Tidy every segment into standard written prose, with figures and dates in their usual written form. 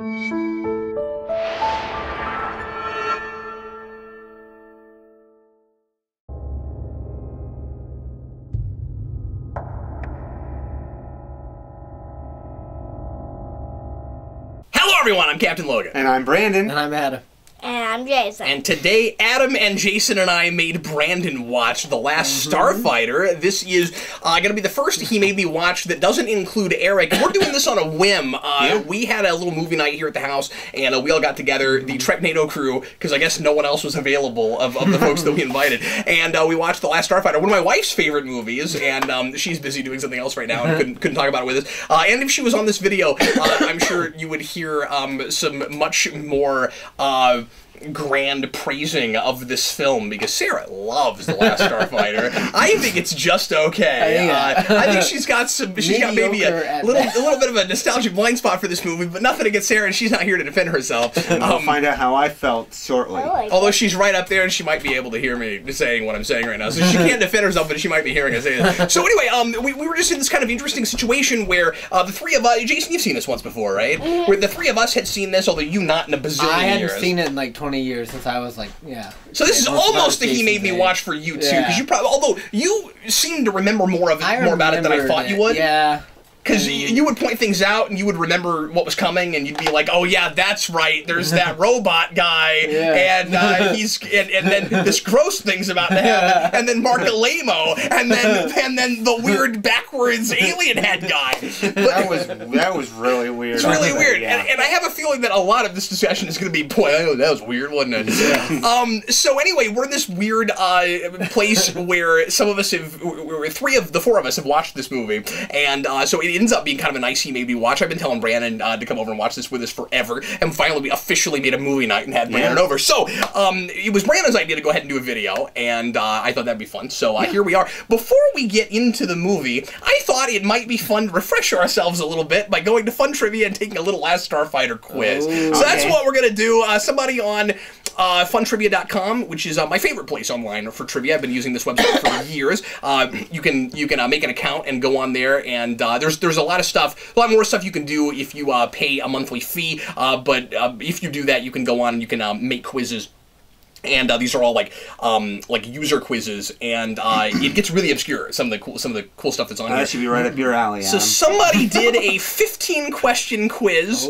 Hello everyone, I'm Captain Logan. And I'm Brandon. And I'm Adam. And I'm Jason. And today, Adam and Jason and I made Brandon watch The Last Starfighter. This is going to be the first he made me watch that doesn't include Eric. We're doing this on a whim. We had a little movie night here at the house, and we all got together, the Treknado crew, because I guess no one else was available of the folks that we invited. And we watched The Last Starfighter, one of my wife's favorite movies, and she's busy doing something else right now and couldn't talk about it with us. And if she was on this video, I'm sure you would hear some much more grand praising of this film, because Sarah loves The Last Starfighter. I think it's just okay. I think she's got maybe a little bit of a nostalgic blind spot for this movie, but nothing against Sarah, and she's not here to defend herself. We'll find out how I felt shortly. Although she's right up there, and she might be able to hear me saying what I'm saying right now, so she can't defend herself, but she might be hearing us say it. So anyway, we were just in this kind of interesting situation where the three of us, Jason, you've seen this once before, right? Where the three of us had seen this, although you not in a bazillion years. I hadn't seen it in like 20 years since I was like, So this is almost that he made me watch for you too, because you probably, although you seem to remember more about it than I thought you would. Yeah. Because you would point things out, and you would remember what was coming, and you'd be like, "Oh yeah, that's right. There's that robot guy, and then this gross thing's about to happen, and then Mark Alamo, and then the weird backwards alien head guy." But that was really weird. It's really weird, and I have a feeling that a lot of this discussion is going to be, boy, that was weird, wasn't it? Yeah. So anyway, we're in this weird place where some of us the four of us have watched this movie, and so it ends up being kind of a nice he made me watch. I've been telling Brandon to come over and watch this with us forever, and finally we officially made a movie night and had Brandon over. So it was Brandon's idea to go ahead and do a video, and I thought that'd be fun. So here we are. Before we get into the movie, I thought it might be fun to refresh ourselves a little bit by going to Fun Trivia and taking a little Last Starfighter quiz. So that's what we're gonna do. Somebody on funtrivia.com, which is my favorite place online for trivia. I've been using this website for years. You can make an account and go on there, and there's a lot of stuff, a lot more stuff you can do if you pay a monthly fee. But if you do that, you can go on and you can make quizzes. And these are all like user quizzes, and it gets really obscure. Some of the cool stuff that's on here. That should be right up your alley. So somebody did a 15-question quiz,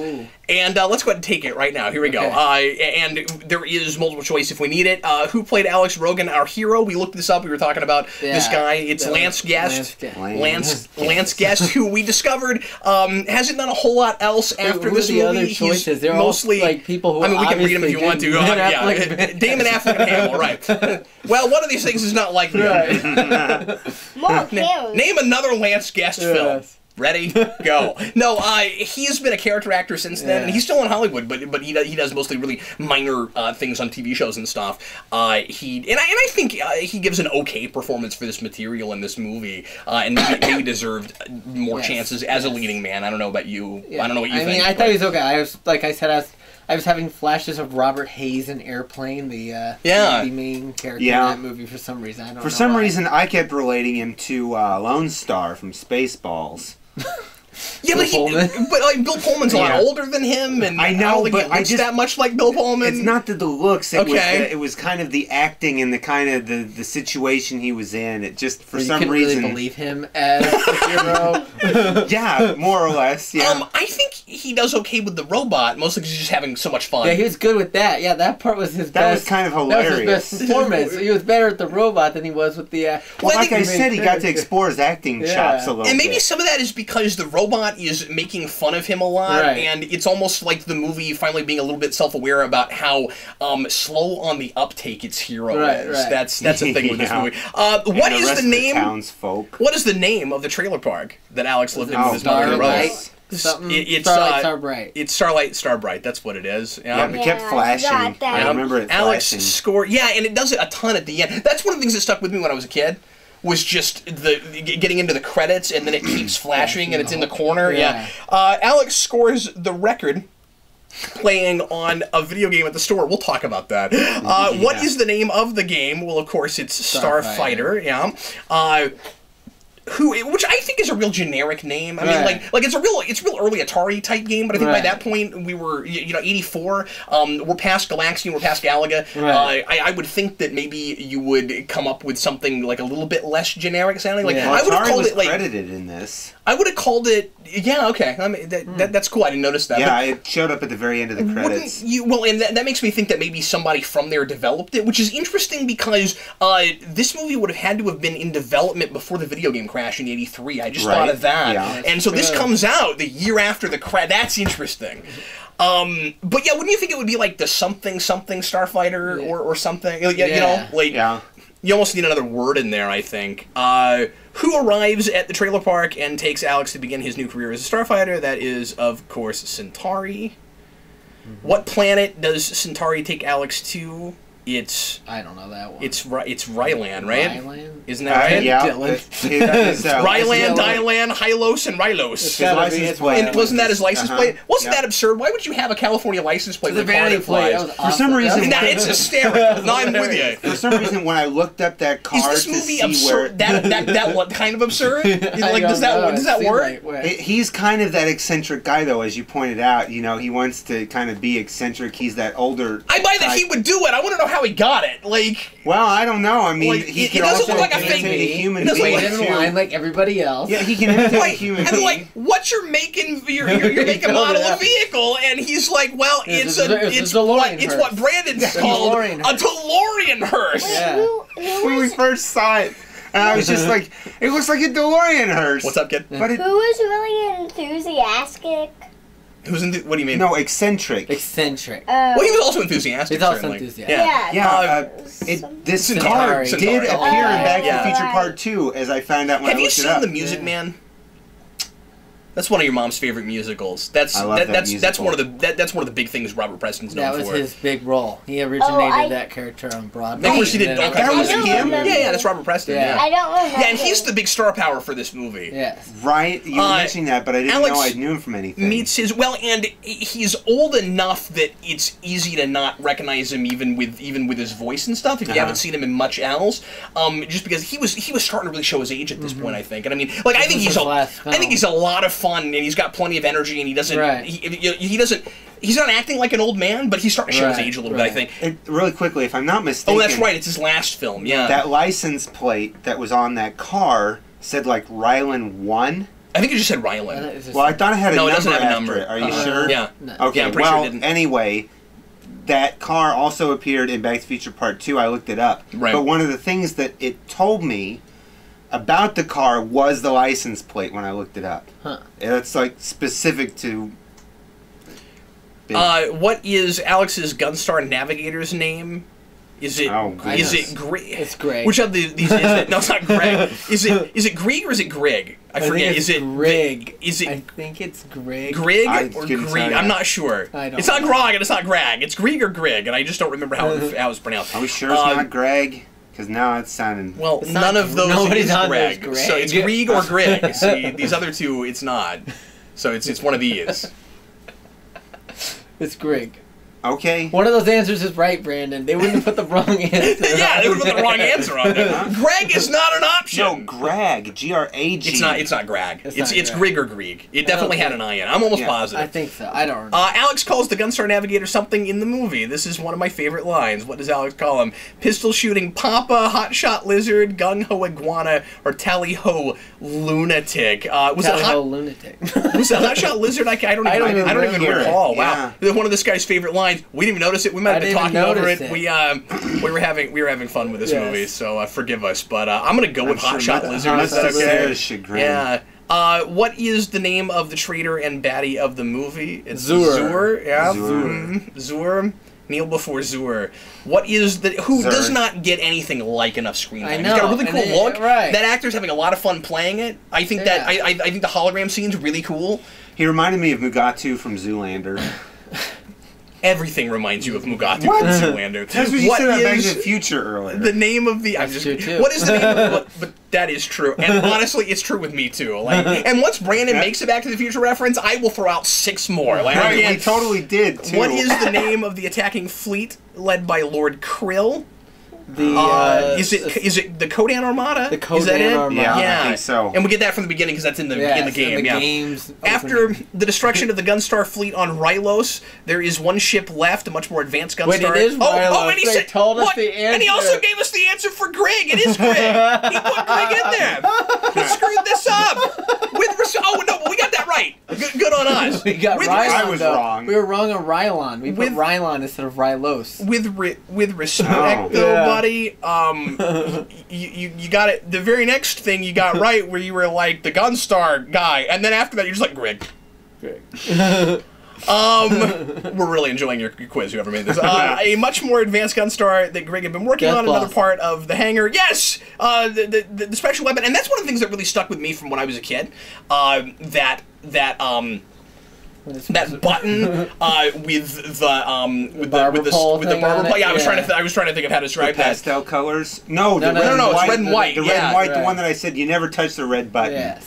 and let's go ahead and take it right now. Here we go. And there is multiple choice if we need it. Who played Alex Rogan, our hero? We looked this up. We were talking about this guy. It's Lance Guest. Lance Guest, who we discovered hasn't done a whole lot else after this movie. Other choices? They're mostly all, like, people who I mean, we can read them if you want to. Damon Affleck and Hamill, right. Well, one of these things is not like Name another Lance Guest film. Ready? Go. No, he's been a character actor since then, and he's still in Hollywood, but he does mostly really minor things on TV shows and stuff. I think he gives an okay performance for this material in this movie, and maybe deserved more chances as a leading man. I don't know about you. I don't know what you think. I mean, I thought he was okay. I was, like I said, I was having flashes of Robert Hayes in Airplane, the main character in that movie for some reason. I don't know. For some reason, I kept relating him to Lone Star from Spaceballs. Yeah, but like Bill Pullman's a lot older than him, and I know, but he looks that much like Bill Pullman. It's not the looks. It was kind of the acting and the kind of the situation he was in. It just for some reason really believe him as a hero. Yeah, more or less. Yeah. I think he does okay with the robot, mostly because he's just having so much fun. Yeah, he was good with that. Yeah, that part was his best. That was kind of hilarious. That was his best performance. He was better at the robot than he was with the. Well, like I said, he got to explore his acting chops a little bit. And maybe some of that is because the robot is making fun of him a lot, and it's almost like the movie finally being a little bit self-aware about how slow on the uptake its hero is. That's a thing with this movie. What is the name? What is the name of the trailer park that Alex lived in with his mother and brother? It's Starlight Starbright. It's Starlight Starbright. That's what it is. Yeah, it kept flashing. I remember it Alex flashing. scored. Yeah, and it does it a ton at the end. That's one of the things that stuck with me when I was a kid. Was just getting into the credits, and then it keeps flashing, and it's in the corner. Alex scores the record playing on a video game at the store. We'll talk about that. What is the name of the game? Well, of course, it's Starfighter. which I think is a real generic name. I mean, like it's real early Atari type game, but I think by that point we were, 84. We're past Galaxian, we're past Galaga. I would think that maybe you would come up with something like a little bit less generic sounding. Like I would have called it like credited in this. I would have called it. Yeah, okay. I mean, that's cool. I didn't notice that. Yeah, it showed up at the very end of the credits. And that makes me think that maybe somebody from there developed it, which is interesting because this movie would have had to have been in development before the video game crash in '83. I just thought of that. Yeah. And so this comes out the year after the crash. That's interesting. But yeah, wouldn't you think it would be like the something Starfighter or something? You almost need another word in there, I think. Who arrives at the trailer park and takes Alex to begin his new career as a starfighter? That is, of course, Centauri. What planet does Centauri take Alex to? I don't know that one. It's Rylan, right? Rylan? Isn't that right? Yeah. Rylan, Dylan, Hylos, and Rylos. And wasn't that his license plate? Wasn't that absurd? Why would you have a California license plate with a car that flies? For some reason, it's hysterical. No, I'm with you. For some reason, when I looked up that car is this movie absurd? That what kind of absurd? Like, does that work? He's kind of that eccentric guy, though, as you pointed out. You know, he wants to kind of be eccentric. He's that older. I buy that he would do it. I want to know how he got it. Like, well, I don't know. I mean, he can doesn't also look like a fake human being. Wait in line like everybody else. Yeah, he can imitate a human being. Like, what you're making a model of vehicle, and he's like, well, it's what Brandon's called a DeLorean hearse. When we first saw it, and I was just like, it looks like a DeLorean hearse. What's up, kid? Who was really enthusiastic? What do you mean? No, eccentric. Eccentric. Well, he was also enthusiastic. He's also enthusiastic. This car did appear in Back to the Future Part 2, as I found out when I looked it up. Have you seen The Music Man? That's one of your mom's favorite musicals. That's one of the big things Robert Preston's known for. That was his big role. He originated that character on Broadway. Of course, he did. That was him. Yeah, that's Robert Preston. Yeah. I don't remember. Yeah, and he's the big star power for this movie. Yes. Right. You were mentioning that, but I didn't know I knew him from anything. And he's old enough that it's easy to not recognize him even with his voice and stuff. If you haven't seen him in much else, just because he was starting to really show his age at this point, I think. And I mean, like I think he's a lot of fun, and he's got plenty of energy, and he doesn't he's not acting like an old man, but he's starting to show his age a little bit, I think. Really quickly, if I'm not mistaken, that's right, it's his last film. Yeah, that license plate that was on that car said like Rylan 1. I think it just said Rylan. Well, I thought it had a number. No, it doesn't have a number. Are you sure? Yeah. Okay. Yeah, I'm pretty sure it didn't. Anyway, that car also appeared in Back to the Future Part 2. I looked it up. Right. But one of the things that it told me about the car was the license plate when I looked it up. Huh. It's like specific to. What is Alex's Gunstar Navigator's name? Is it Greg? It's Greg. Which of these is it? No, it's not Greg. Is it Greg or is it Greg? I forget. Is it Greg? I think it's Greg. Greg or Greg? I'm not sure. It's not Grog and it's not Greg. It's Greg or Greg, and I just don't remember how it's pronounced. Are we sure it's not Greg? Because now it's sounding... Well, none of those is Greg. So it's Greg or Greg. See, these other two, it's not. So it's one of these. It's Greg. Okay. One of those answers is right, Brandon. They wouldn't have put the wrong answer. Yeah, they would have put the wrong answer on there. Greg is not an option. No, Greg. G-R-A-G. It's not Greg. It's Greg or Greg. It definitely had an I in it. I'm almost positive. I think so. I don't remember. Alex calls the Gunstar Navigator something in the movie. This is one of my favorite lines. What does Alex call him? Pistol shooting Papa, hotshot lizard, gung-ho iguana, or tally-ho lunatic. Was it hotshot lizard? I don't even recall. Wow. One of this guy's favorite lines. We didn't even notice it. We might have been talking over it. We were having fun with this movie, so forgive us. But I'm gonna go with Hotshot Lizard. Yeah. What is the name of the traitor and baddie of the movie? It's Zur. Yeah. Zur. Kneel before Zur. What is who does not get anything like enough screen time? He's got a really cool look. Right. That actor's having a lot of fun playing it. I think that I think the hologram scene's really cool. He reminded me of Mugatu from Zoolander. Everything reminds you of Mugatu from Zoolander. That's what you said about Back to the Future earlier. The name of the... That's true, too. What is the name of... But that is true. And honestly, it's true with me, too. Like, and once Brandon makes a Back to the Future reference, I will throw out 6 more. Like, right, we totally did, too. What is the name of the attacking fleet led by Lord Krill? Is it the Kodan Armada? The Kodan is that it? Armada. Yeah, I think so. And we get that from the beginning because that's in the game. In the game's After opening. the destruction of the Gunstar fleet on Rylos, there is one ship left, a much more advanced Gunstar. Wait, it is Rylos. And he They told us look, the answer. and he also gave us the answer for Greg. It is Greg. He put Greg in there. He screwed this up. Oh no, but we got that right. Good on us. We got Rylon. I was wrong. We were wrong on Rylon. We put Rylon instead of Rylos. With respect, though, buddy, you got it. The very next thing you got right, where you were like the Gunstar guy, and then after that you're just like Greg. We're really enjoying your quiz. Whoever made this, a much more advanced Gunstar that Greg had been working on another part of the hangar. Yes, the special weapon, and that's one of the things that really stuck with me from when I was a kid. That button with the barber pole. Yeah, I was trying to think of how to describe that. Pastel colors. No, it's red and white. The red and white, the one that I said you never touch the red button. Yes.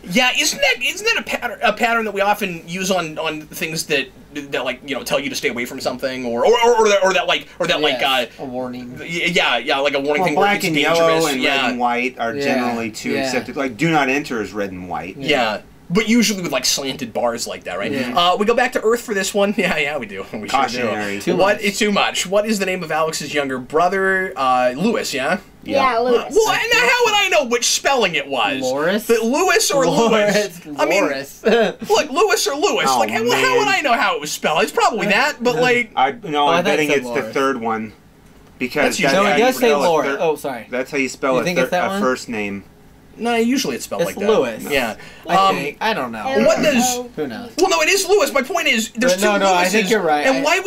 Yeah, isn't that a pattern that we often use on things that like tell you to stay away from something or that a warning. Yeah, like a warning thing. Black and dangerous. yellow and red and white are generally too accepted. Like do not enter is red and white. Yeah. But usually with like slanted bars like that, right? Yeah. We go back to Earth for this one. Yeah, we do. We Cautionary. Sure do. It's too much. What is the name of Alex's younger brother? Lewis, yeah? Yeah, Lewis. Well, and how would I know which spelling it was? Loris? Lewis or Lewis? I mean, look, Lewis or Lewis. Oh, how would I know how it was spelled? It's probably that, but like... I'm betting it's the third one. Because it does say Loris. Oh, sorry. That's how you spell a first name. No, usually it's spelled like that. It's Lewis. Yeah. I don't know. What does... Who knows? Well, no, it is Lewis. My point is, there's two Lewises. I think you're right. And why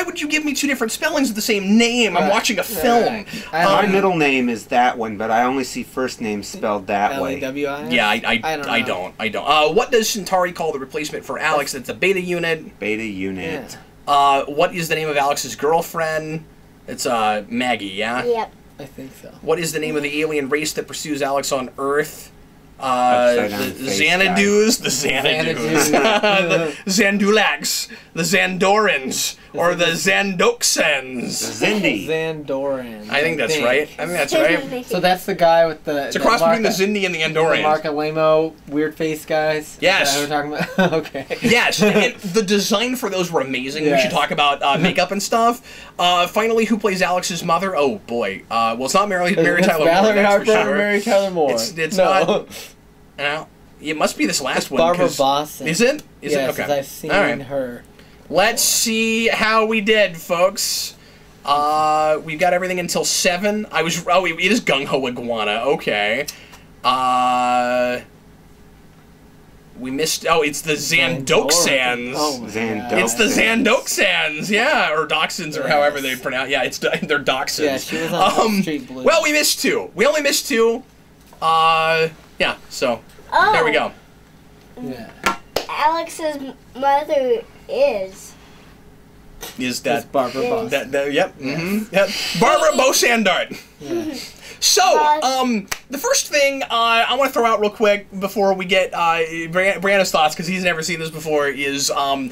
would you give me two different spellings of the same name? I'm watching a film. My middle name is that one, but I only see first names spelled that way. L-E-W-I-S? Yeah, I don't. What does Centauri call the replacement for Alex? That's a beta unit. Beta unit. Yeah. What is the name of Alex's girlfriend? It's Maggie, yeah? Yep. I think so. What is the name of the alien race that pursues Alex on Earth? The Xanadus, the Xandulax, the Xandorans, or the Xandoxans. Zindi. Xandorans. I think that's right. So that's the guy with the... It's a cross between the Zindi and the Andorans. The Mark Alemo weird face guys? Yes. Is that what we're talking about? Okay. Yes, and the design for those were amazing. Yes. We should talk about makeup and stuff. Finally, who plays Alex's mother? Oh, boy. Well, it's not Mary Tyler Moore, that's for sure. Mary Tyler Moore. It's not... it must be this last one. Barbara Boston. Is it? Yes, okay. I've seen her. Let's see how we did, folks. We've got everything until 7. it is Gung Ho Iguana. Okay. We missed... Oh, it's the Xandoxans. Oh, it's the Xandoxans, yeah. Or Dachshunds, or however they pronounce... Yeah, they're Dachshunds. Yeah, she was on Street Blue. Well, we missed 2. We only missed 2. Yeah, so... There we go. Yeah. Alex's mother is that Barbara Boston? Yep. Mm-hmm. Yep. Barbara Bosandart. Yeah. So, the first thing I want to throw out real quick before we get Brandon's thoughts, because he's never seen this before, is the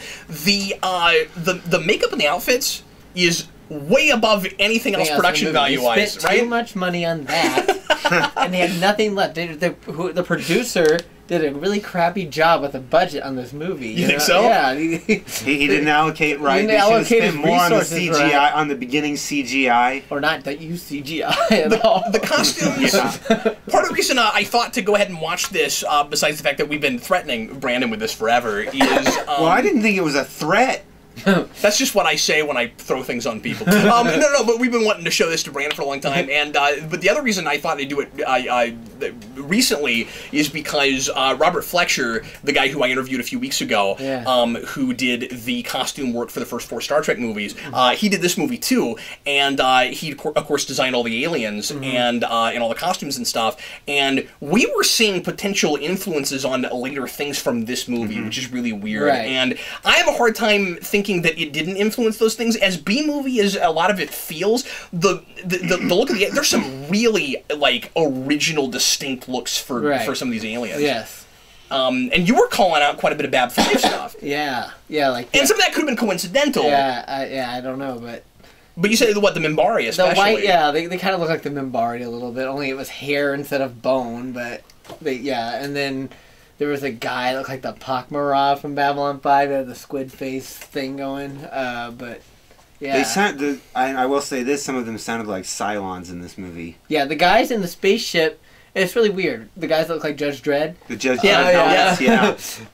makeup and the outfits is way above anything else production value-wise, right? Spent too much money on that, and they had nothing left. The producer did a really crappy job with the budget on this movie. You think so? Yeah. He didn't allocate right. They should have spent more on the CGI, on the beginning CGI. Or not use CGI at all. The costumes... Part of the reason I thought to go ahead and watch this, besides the fact that we've been threatening Brandon with this forever, is... well, I didn't think it was a threat. That's just what I say when I throw things on people. No, but we've been wanting to show this to Brandon for a long time, and but the other reason I thought they'd do it recently is because Robert Fletcher, the guy who I interviewed a few weeks ago, who did the costume work for the first 4 Star Trek movies, he did this movie too, and he of course designed all the aliens and all the costumes and stuff, and we were seeing potential influences on later things from this movie, which is really weird, and I have a hard time thinking that it didn't influence those things. As B-movie as a lot of it feels, the look of there's some really like original, distinct looks for some of these aliens. Yes. And you were calling out quite a bit of Bab 5 stuff. Yeah, like. And some of that could have been coincidental. Yeah, I don't know, but. But you said what, the Minbari especially? The white, yeah, they kind of look like the Minbari a little bit. Only it was hair instead of bone. But yeah, and then there was a guy that looked like the Pakmarov from Babylon 5 that had the squid face thing going. But yeah, I will say this: some of them sounded like Cylons in this movie. Yeah, the guys in the spaceship. It's really weird. The guys that look like Judge Dredd. The Judge Dredd.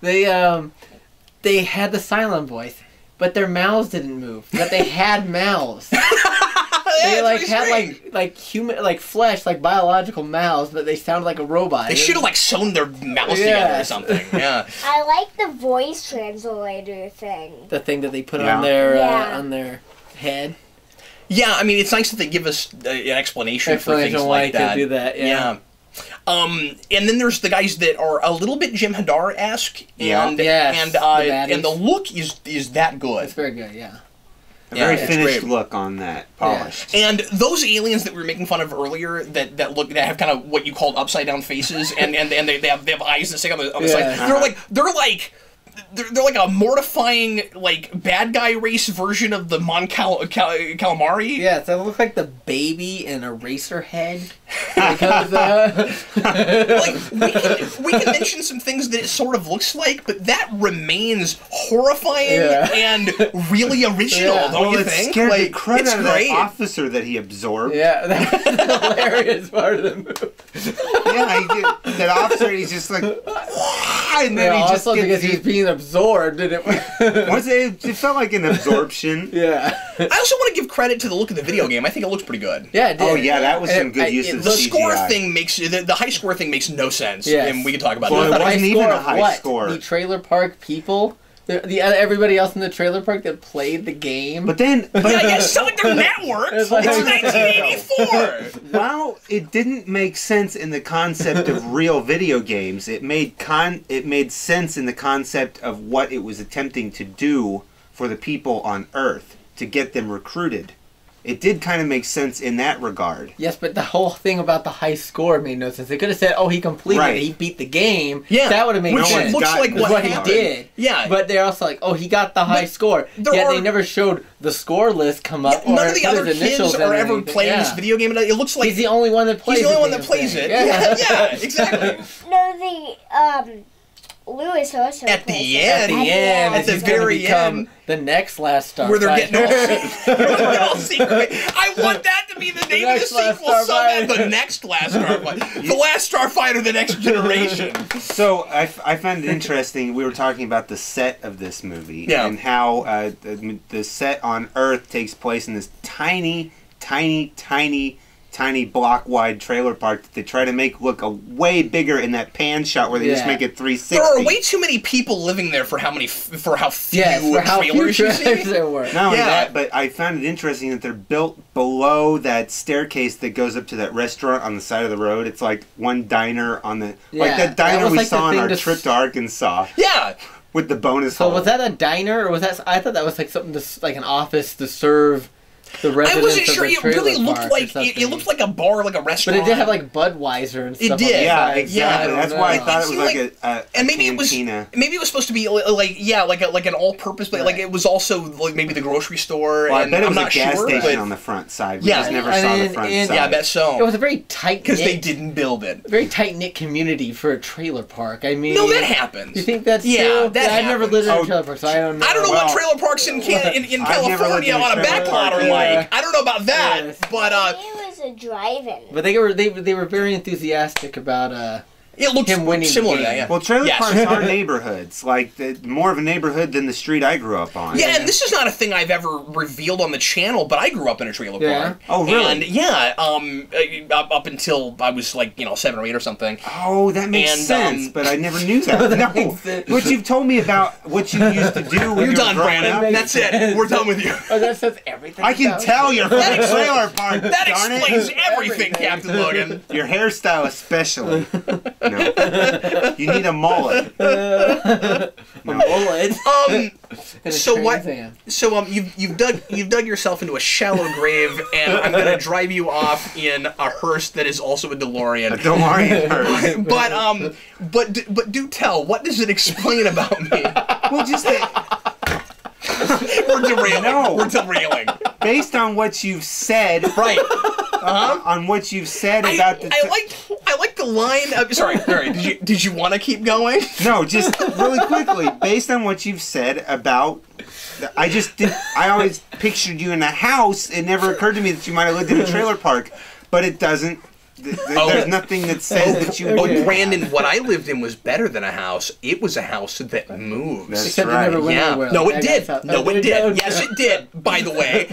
Yeah. They had the Cylon voice, but their mouths didn't move. But they had mouths. They had like human, like flesh, like biological mouths, but they sounded like a robot. They should have like sewn their mouths together or something. Yeah. I like the voice translator thing. The thing that they put on their head. Yeah, I mean, it's nice that they give us an explanation for things why like that. Could do that. Yeah. And then there's the guys that are a little bit Jim Hadar-esque, and the look is that good. It's very good, yeah. A very finished look on that, polished. Yeah. And those aliens that we were making fun of earlier, that have kind of what you called upside down faces, and they have eyes that stick on the side. They're like a mortifying, like, bad guy race version of the Calamari. Yeah, they look like the baby in Eraserhead. Because, we can mention some things that it sort of looks like, but that remains horrifying and really original, don't you think? Scared the crud out of that officer that he absorbed. Yeah, that's the hilarious part of the movie. That officer, he's just like, and then he just because he's being absorbed, and it felt like an absorption. Yeah. I also want to give credit to the look of the video game. I think it looks pretty good. Yeah, it did. Oh yeah, that was some good use of the CGI. Score thing makes the high score thing makes no sense. Yes. And we can talk about that. that. It wasn't even a high score. The trailer park people. Everybody else in the trailer park that played the game. But then... it's still like their network. It's 1984. While it didn't make sense in the concept of real video games, it made sense in the concept of what it was attempting to do for the people on Earth, to get them recruited. It did kind of make sense in that regard. Yes, but the whole thing about the high score made no sense. They could have said, "Oh, he completed it. He beat the game." Yeah, that would have made sense. Which looks like what he did. Yeah, but they're also like, "Oh, he got the high score." Yet they never showed the score list come up. None of the other kids are ever playing this video game. It looks like he's the only one that plays. He's the only one that plays it. Yeah, exactly. No, Lewis also at the end, at the very end, the next Last Starfighter, where they're getting all secret. I want that to be the name of the sequel. The next Last Starfighter, the Last Starfighter, the next generation. So I found it interesting. We were talking about the set of this movie and how the set on Earth takes place in this tiny block-wide trailer park that they try to make look way bigger in that pan shot where they just make it 360. There are way too many people living there for how few trailers you see. There were. Not only that, but I found it interesting that they're built below that staircase that goes up to that restaurant on the side of the road. It's like one diner on the... like that diner we saw on our trip to Arkansas. Yeah! With the bonus hall. So was that a diner, or was that... I thought that was like something like an office to serve... I wasn't sure. It really looked like it looked like a bar, like a restaurant. But it did have like Budweiser and stuff. It did. Yeah, exactly. That's why I thought it was like a and maybe cantina. Maybe it was supposed to be like an all-purpose, but like it was also like maybe the grocery store. Well, and I bet it was a gas station on the front side. We just never saw the front side. Yeah, I bet so. It was a very tight because they didn't build it. Very tight knit community for a trailer park. I mean, no, that happens. You think that's true? I've never lived in a trailer park, so I don't know. I don't know what trailer parks in California on a backlot are like. I don't know about that, but it was a drive-in. But they were very enthusiastic about it looks him winning similar the to game. that, yeah. Well, trailer parks are neighborhoods, like more of a neighborhood than the street I grew up on. Yeah, and this is not a thing I've ever revealed on the channel, but I grew up in a trailer park. Oh, really? And up until I was like 7 or 8 or something. Oh, that makes sense, but I never knew that. No, what you've told me about what you used to do when you're done, Brandon. That's it. We're done with you. Oh, that says everything. I can tell you're from a trailer park. That explains everything, Captain Logan. Your hairstyle, especially. No. You need a mullet. A mullet. So what? So you've dug yourself into a shallow grave, and I'm gonna drive you off in a hearse that is also a DeLorean. A DeLorean hearse. But do tell. What does it explain about me? Well, just that. We're derailing. No. We're derailing. Based on what you've said, Right. on what you've said about the. I like the line. Sorry. Did you want to keep going? No, just really quickly. Based on what you've said about. I always pictured you in a house. It never occurred to me that you might have lived in a trailer park, but it doesn't. There's nothing that says that you. Oh, Brandon, what I lived in was better than a house. It was a house that moves. That's Except right. it never went Yeah. anywhere. No, Like it that did. guy's house. No, Oh, it did did. Yes, it did. By the way,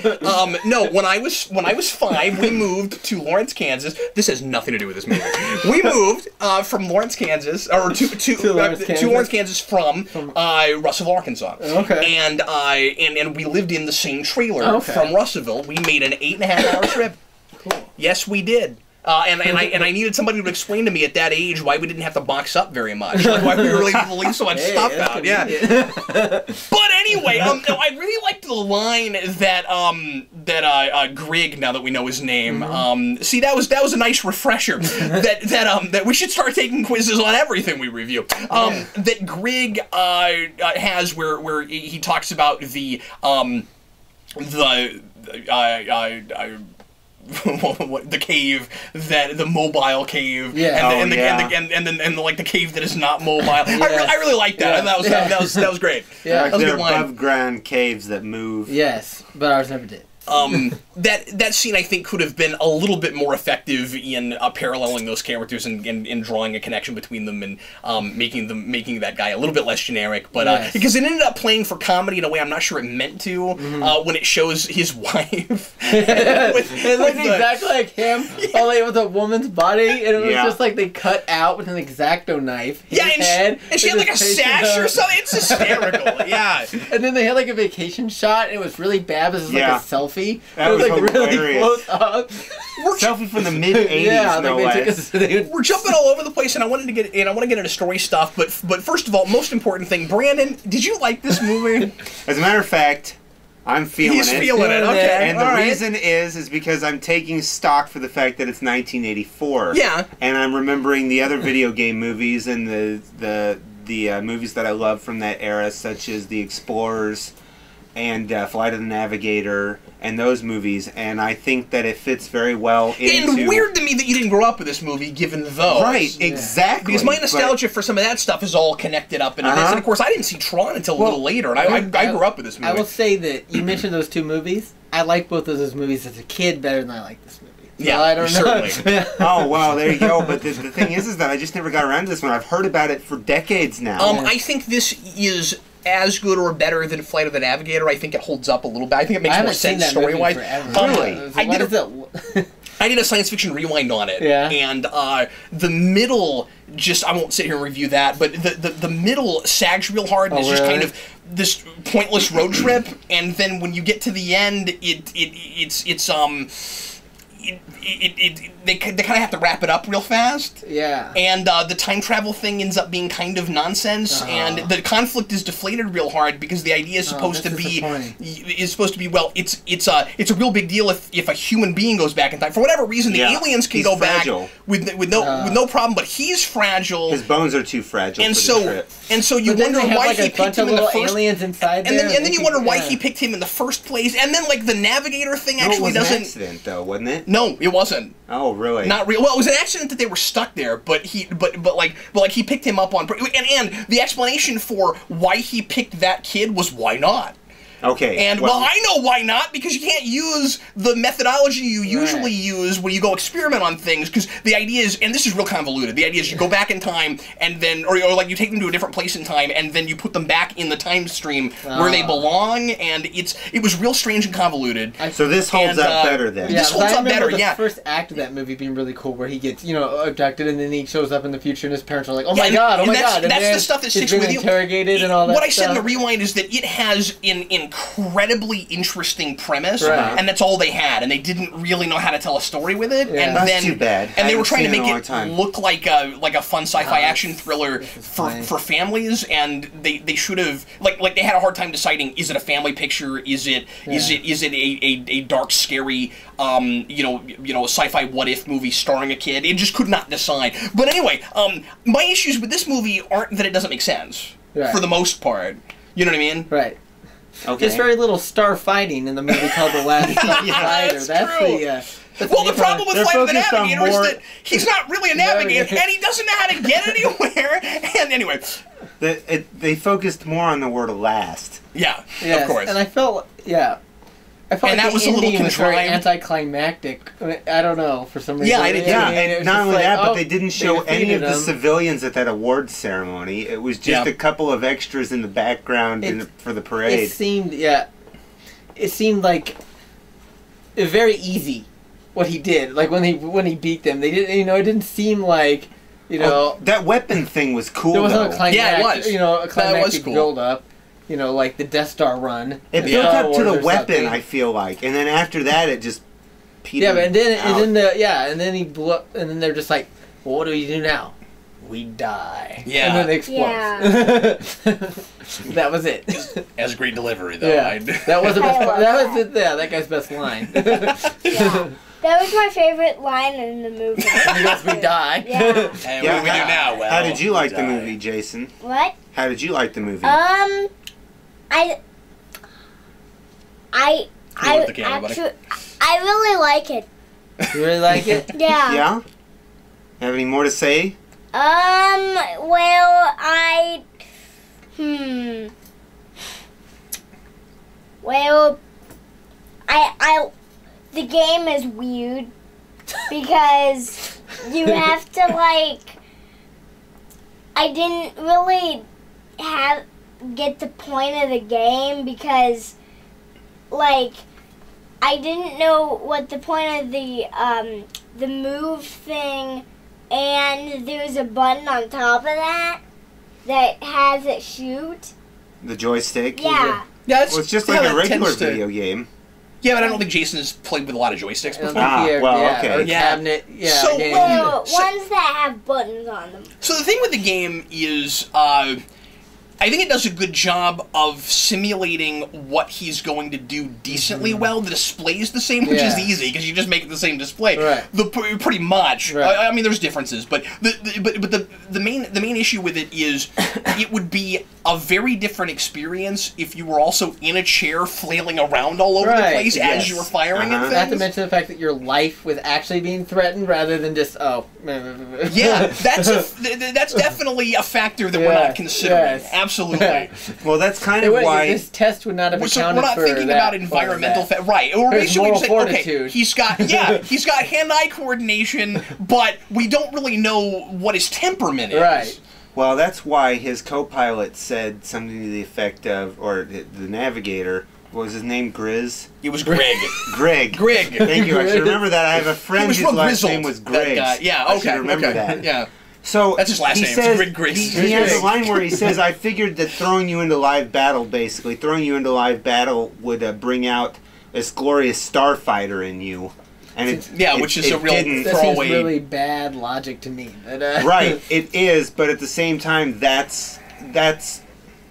no. When I was 5, we moved to Lawrence, Kansas. This has nothing to do with this movie. We moved from Lawrence, Kansas, or to Lawrence, Kansas from Russellville, Arkansas. Okay. And we lived in the same trailer Okay. from Russellville. We made an 8.5-hour trip. Cool. Yes, we did. And I needed somebody to explain to me at that age why we didn't have to box up very much, like why we were able to leave so much stuff out. Yeah. But anyway, no, I really liked the line that Grigg, now that we know his name, see that was a nice refresher that we should start taking quizzes on everything we review. That Grigg has where he talks about the cave, the mobile cave, and the cave that is not mobile. I really like that. Yeah. That was great. Yeah. That was a They're good line. above ground caves that move. Yes, but ours never did. That scene I think could have been a little bit more effective in paralleling those characters and drawing a connection between them and making that guy a little bit less generic. But because it ended up playing for comedy in a way I'm not sure it meant to when it shows his wife. It looked exactly like him, only with a woman's body, and it was just like they cut out with an X-Acto knife. His head, and she had like a sash or something. It's hysterical. Yeah. And then they had like a vacation shot. And it was really bad. This was like a selfie. That it was like hilarious. really close up. Selfie from the mid '80s. Yeah, no like way. We're jumping all over the place, and I want to get into story stuff. But first of all, most important thing, Brandon, did you like this movie? As a matter of fact, I'm feeling it. He's feeling it. Okay. And the reason is because I'm taking stock for the fact that it's 1984. Yeah. And I'm remembering the other video game movies and the movies that I love from that era, such as The Explorers and Flight of the Navigator and those movies, and I think that it fits very well into... And weird to me that you didn't grow up with this movie, given those. Right, exactly. Because my nostalgia for some of that stuff is all connected up into this, and of course I didn't see Tron until a little later, and I grew up with this movie. I will say that you mentioned those two movies. I like both of those movies as a kid better than I like this movie. Yeah, so I don't know. certainly. Oh, well, there you go. But the thing is that I just never got around to this one. I've heard about it for decades now. I think this is as good or better than Flight of the Navigator. I think it holds up a little bit. I think it makes more sense story-wise. Really? I did a science fiction rewind on it, and the middle, I won't sit here and review that, but the middle sags real hard, and it's just kind of this pointless road trip, and then when you get to the end, they kind of have to wrap it up real fast. Yeah. And the time travel thing ends up being kind of nonsense, and the conflict is deflated real hard because the idea is supposed to be well, it's a real big deal if a human being goes back in time. For whatever reason, the aliens can go fragile. back with no problem, but he's fragile. His bones are too fragile for the trip. And so you wonder why he picked him in the first. Aliens inside and then you wonder why he picked him in the first place. And then like the Navigator thing actually doesn't. It was an accident though, wasn't it? No, it wasn't. Oh, really? Not real. Well, it was an accident that they were stuck there, but he picked him up on, and the explanation for why he picked that kid was why not. Okay. And well, I know why not, because you can't use the methodology you usually use when you go experiment on things, because the idea is, and this is real convoluted, the idea is you go back in time and then, or like you take them to a different place in time and then you put them back in the time stream where they belong, and it was real strange and convoluted. So this holds up better then. Yeah, this holds up better, the first act of that movie being really cool, where he gets, abducted, and then he shows up in the future and his parents are like, oh my god, and that's the stuff that sticks with you. Interrogated and all that What I stuff. said in the rewind is that it has an incredibly interesting premise, Right. and that's all they had, and they didn't really know how to tell a story with it. Yeah. And That's then too bad. And they were I trying to haven't make seen it in a it long look like a fun sci-fi action thriller for families, and they should have like they had a hard time deciding, is it a family picture, is it a dark scary sci-fi what if movie starring a kid. It just could not decide. But anyway, my issues with this movie aren't that it doesn't make sense for the most part. You know what I mean? Right. Okay. There's very little star fighting in the movie called The Last Starfighter. that's true. Well, the problem with They're Flight of the focused on Navigator is more- that he's not really a navigator, and he doesn't know how to get anywhere. And anyway, They focused more on the word last. yeah, Yes, of course. and I felt And like that the was a little ending was very contrived. anticlimactic. I don't know, for some reason. Yeah, I did too. Yeah, I mean, it and was not just only like, that, but oh, they didn't they show any of defeated the him. civilians at that awards ceremony. It was just Yeah. a couple of extras in the background for the parade. It seemed like very easy what he did. Like when he beat them, they didn't. It didn't seem like that weapon thing was cool. there wasn't a though. climactic. Yeah, it was. A That was climactic cool. build up. Like the Death Star run. It in built Star up to Wars the or weapon, something. I feel like, and then after that, it just petered Yeah, but and out. then he blew up, and then they're just like, well, what do we do now? We die. Yeah. And then they explode. Yeah. That was it. As a great delivery, though. Yeah. That was the best I part. love That was that. it. Yeah, that guy's best line. Yeah. That was my favorite line in the movie. Because we die. Yeah. And what do we do now? Well, how did you like we the die. movie, Jason? What? How did you like the movie? I Look at the camera, buddy. actually, I really like it. You really like it? Yeah. Yeah. Have any more to say? Well, Well, the game is weird because you have to I didn't really get the point of the game because I didn't know what the point of the move thing, and there's a button on top of that has it shoot. The joystick? Yeah. Yeah, that's Well, it's just how like a that regular tends to- video game. Yeah, but I don't think Jason has played with a lot of joysticks I don't before. think he ever- well, yeah, okay. or Yeah. cabinet. Yeah. So, game. Well, So- ones that have buttons on them. So the thing with the game is, I think it does a good job of simulating what he's going to do decently well. The display's the same, which is Yeah. easy because you just make it the same display. Right. Pretty much. Right. I mean, there's differences, but the main issue with it is it would be a very different experience if you were also in a chair flailing around all over the Right, place yes. as you were firing at Uh-huh. things. Not to mention the fact that your life was actually being threatened rather than just Yeah, that's definitely a factor that we're Yeah, not considering. yes. Absolutely. Well, that's kind of why. this test would not have So accounted we're not for thinking that, about environmental, that. right? Or There's basically moral just saying, okay, fortitude. he's got hand-eye coordination, but we don't really know what his temperament is. Right. Well, that's why his co-pilot said something to the effect of, or the navigator, what was his name? Grizz? It was Greg. Greg. Greg. Thank you. I should remember that. I have a He friend was whose real last grizzled. name was that Greg. guy. Yeah. I Okay. should remember okay. that. Yeah. So That's his last he name. Says, Greg Griggs. he has a Greg. line where he says, "I figured that throwing you into live battle would bring out this glorious starfighter in you." And which is a real didn't. That throwaway. seems really bad logic to me. But, Right, it is, but at the same time, that's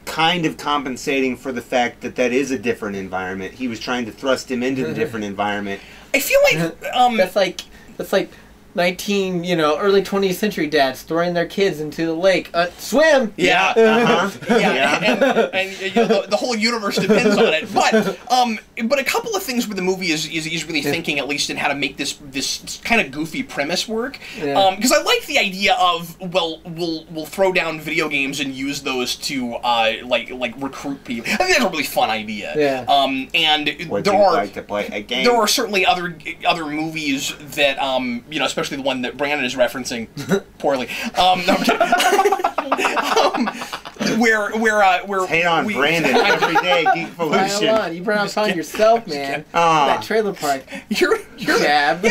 kind of compensating for the fact that is a different environment. He was trying to thrust him into the different environment. I feel like that's like early 20th century dads throwing their kids into the lake. Swim. Yeah. Uh-huh. Yeah, and the whole universe depends on it. But a couple of things where the movie is really thinking, at least in how to make this kind of goofy premise work. Yeah. Because I like the idea of we'll throw down video games and use those to like recruit people. I think that's a really fun idea. Yeah. And Would there you are like to play a game? there are certainly other movies that especially the one that Brandon is referencing poorly. No, I'm kidding. Where Hate on Brandon every day, Hold Geekvolution. on, you brought upon yourself, man. Ah. That trailer park you're jab.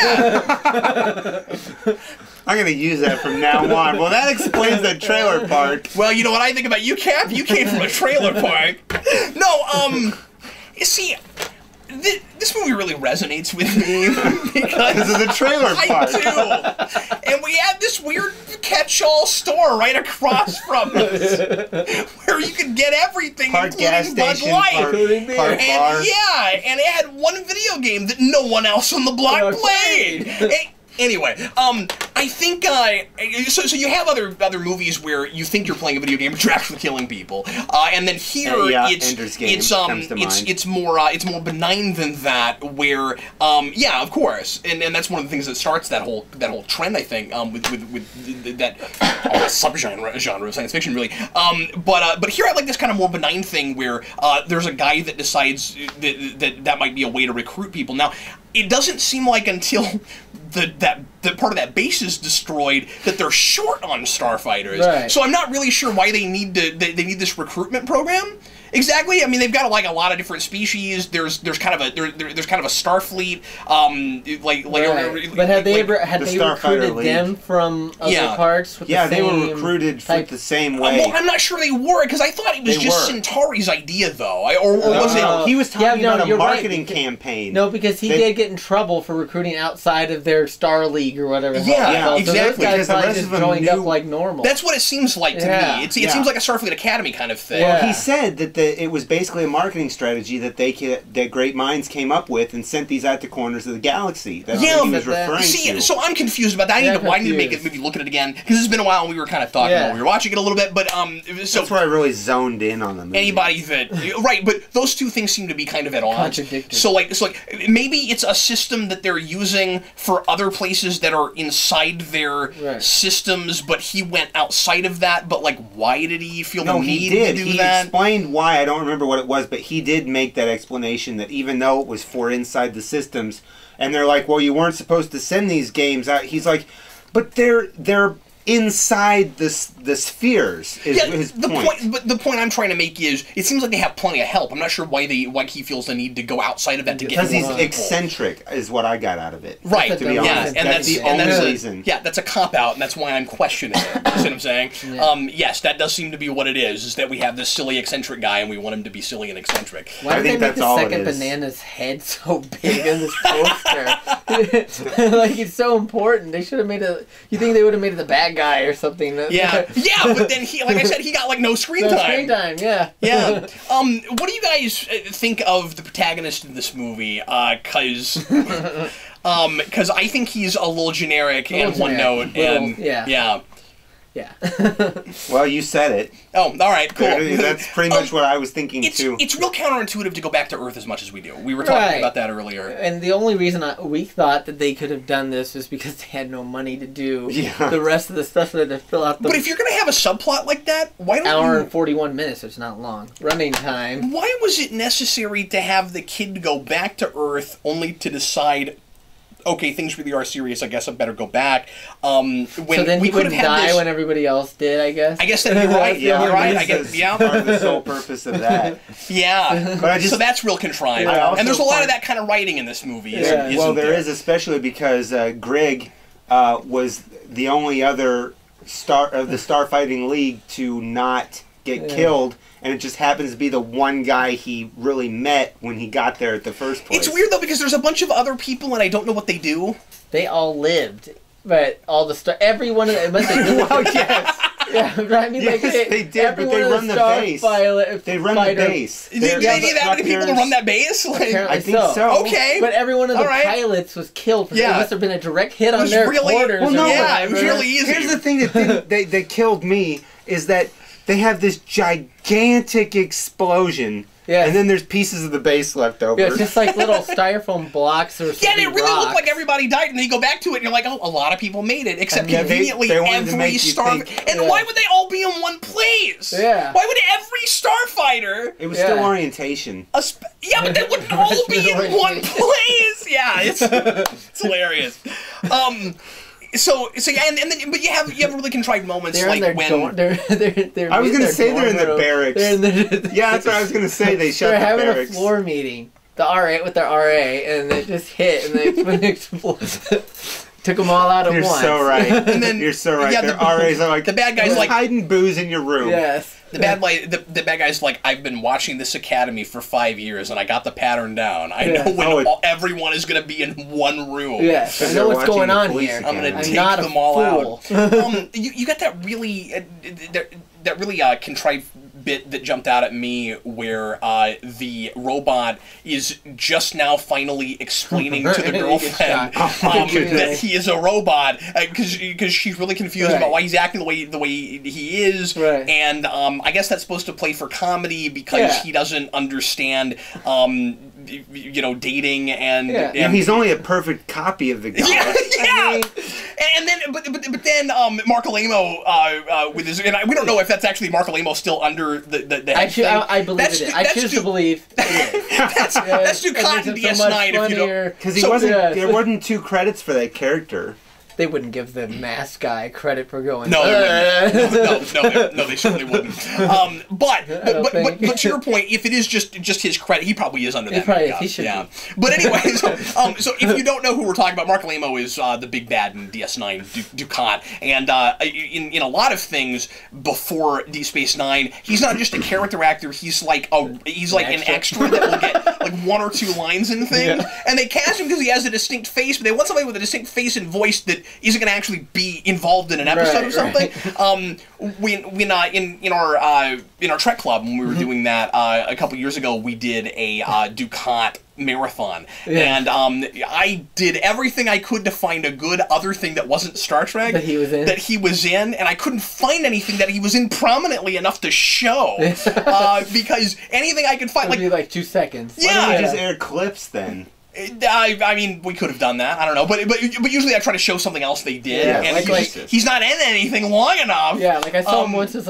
I'm going to use that from now on. Well, that explains the trailer park. Well, you know what I think about you, Cap? You came from a trailer park. No, you see, this movie really resonates with me Because of the trailer park. I do. And we have this weird catch-all store right across from us where you can get everything, Park gas including Bud station, Light. Including beer. park bar. And yeah, and it had one video game that no one else on the block Oh, played. played. Anyway, I think so you have other movies where you think you're playing a video game, but you're actually killing people, and then here Ender's Game comes to mind. it's more benign than that. Where yeah, of course, and that's one of the things that starts that whole trend, I think, with that subgenre of science fiction, really. But here I like this kind of more benign thing where there's a guy that decides that might be a way to recruit people. Now, it doesn't seem like until that part of that base is destroyed that they're short on starfighters. Right. So I'm not really sure why they need this recruitment program. Exactly. I mean, they've got a lot of different species. There's kind of a Starfleet. Right. But have they recruited them from other parts? With they were recruited the same way. Well, I'm not sure they were, because I thought it was just Centauri's idea, though. Or was it? He was talking about a marketing campaign. No, because he did get in trouble for recruiting outside of their Star League or whatever. Yeah, exactly. So those guys because the probably rest just of them joined up like normal. That's what it seems like to me. It seems like a Starfleet Academy kind of thing. Well, he said that it was basically a marketing strategy that great minds came up with and sent these out to corners of the galaxy. That's what he was referring to. So I'm confused about that. I need to maybe look at it again, because it's been a while and we were kind of talking while we were watching it a little bit. But so that's where I really zoned in on the movie. Anybody that but those two things seem to be kind of at odds. Contradictory. So maybe it's a system that they're using for other places that are inside their systems, but he went outside of that. But why did he feel the need to do that? He explained why. I don't remember what it was, but he did make that explanation that even though it was for inside the systems, and they're like, well, you weren't supposed to send these games out. He's like, but they're inside the spheres is his point. But the point I'm trying to make is, it seems like they have plenty of help. I'm not sure why he feels the need to go outside of that to get because he's eccentric, is what I got out of it. Right. To be honest, and that's the only reason. Yeah, that's a cop out, and that's why I'm questioning it. You see what I'm saying? Yeah. Yes, that does seem to be what it is that we have this silly eccentric guy, and we want him to be silly and eccentric. Why did they make the second banana's head so big in this poster? It's so important. They should have made it. You think they would have made it the bad guy or something? Yeah, but then like I said, he got no screen time. No screen time, yeah. Yeah. What do you guys think of the protagonist in this movie? Because I think he's a little generic and one note, and yeah. Well, you said it. Oh, all right, cool. That's pretty much what I was thinking too. It's real counterintuitive to go back to Earth as much as we do. We were talking about that earlier. And the only reason we thought that they could have done this was because they had no money to do the rest of the stuff that they had to fill out. But if you're going to have a subplot like that, why don't hour and 41 minutes? It's not long running time. Why was it necessary to have the kid go back to Earth only to decide, okay, things really are serious, I guess I better go back. When so then he wouldn't die when everybody else did, I guess? I guess that you're right. You're right. I guess, part of the sole purpose of that. Yeah. But so that's real contrived. And there's a lot of that kind of writing in this movie. Well, there is, especially because Greg was the only other of the Starfighting League to not get killed. And it just happens to be the one guy he really met when he got there at the first place. It's weird, though, because there's a bunch of other people, and I don't know what they do. They all lived. But all the every one of them... Well, yes. Yeah, I mean, yes, they did, but they run the base. They run the base. Did they need that many people to run that base? I think so. Okay. But every one of the pilots was killed. It must have been a direct hit on their quarters. Well, no, it was really easy. Here's the thing that killed me is that they have this gigantic explosion, and then there's pieces of the base left over. Yeah, it's just like little styrofoam blocks or something. Yeah, and it really looked like everybody died, and then you go back to it, and you're like, oh, a lot of people made it, except conveniently every Starfighter. And why would they all be in one place? Yeah. Why would every Starfighter... It was still orientation. Yeah, but they wouldn't all be in one place! Yeah, it's hilarious. So yeah, and then but you have really contrived moments they're like when they're I was gonna say they're in the barracks. Yeah, that's what I was gonna say. They shut the barracks. They're having a floor meeting. The RA with their RA, and they just hit, and they exploded. Took them all out at once. You're so right. And then you're so right. Yeah, their RAs are like the bad guys like hiding booze in your room. Yes. The bad guy's like, I've been watching this academy for 5 years, and I got the pattern down. I know when everyone is going to be in one room. Yes, I know what's going on here. I'm going to take them all out. You got that really contrived bit that jumped out at me where the robot is just now finally explaining to the girlfriend that he is a robot because she's really confused about why he's acting the way he is, and I guess that's supposed to play for comedy because he doesn't understand dating and he's only a perfect copy of the guy. And then but then Mark Alamo with his, and we don't know if that's actually Mark Alamo still under the head I believe it is. I choose to believe it is. That's Ducat in DS9 if you don't, because there wasn't 2 credits for that character. They wouldn't give the mask guy credit for going. No, they certainly wouldn't. But to your point, if it is just his credit, he probably is under that. He should be. But anyway, so if you don't know who we're talking about, Mark Alamo is the big bad in DS9, Ducat, and in a lot of things before Deep Space Nine, he's not just a character actor. He's like an extra that will get like 1 or 2 lines in things, and they cast him because he has a distinct face, but they want somebody with a distinct face and voice that isn't going to actually be involved in an episode or something. In our Trek Club, when we were doing that a couple years ago, we did a Ducat marathon, and I did everything I could to find a good other thing that wasn't Star Trek that he was in, and I couldn't find anything that he was in prominently enough to show because anything I could find would be like 2 seconds. Why don't we just air clips then? I mean, we could have done that. I don't know, but usually I try to show something else they did, and he's not in anything long enough. Yeah, like I saw him once as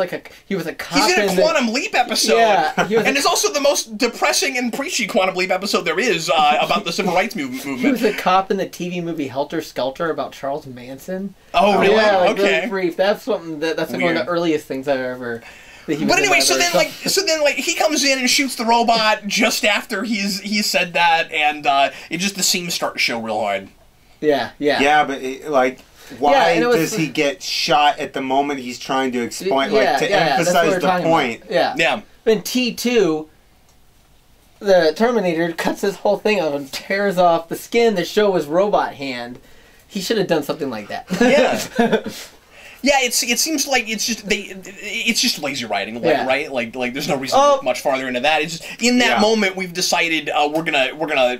he was a cop. He's in a Quantum Leap episode, and it's also the most depressing and preachy Quantum Leap episode there is about the civil rights movement. He was a cop in the TV movie Helter Skelter about Charles Manson. Oh, really? Yeah, okay. Really brief. That's something that's one of the earliest things I've ever. But anyway, so then he comes in and shoots the robot just after he said that, and the scenes start to show real hard. Yeah, but why does he get shot at the moment he's trying to explain, to emphasize the point? Yeah. In T2, the Terminator cuts this whole thing off and tears off the skin that show his robot hand. He should have done something like that. Yeah. Yeah, it seems like it's just lazy writing, right? Like there's no reason to look much farther into that. It's just in that moment we've decided we're gonna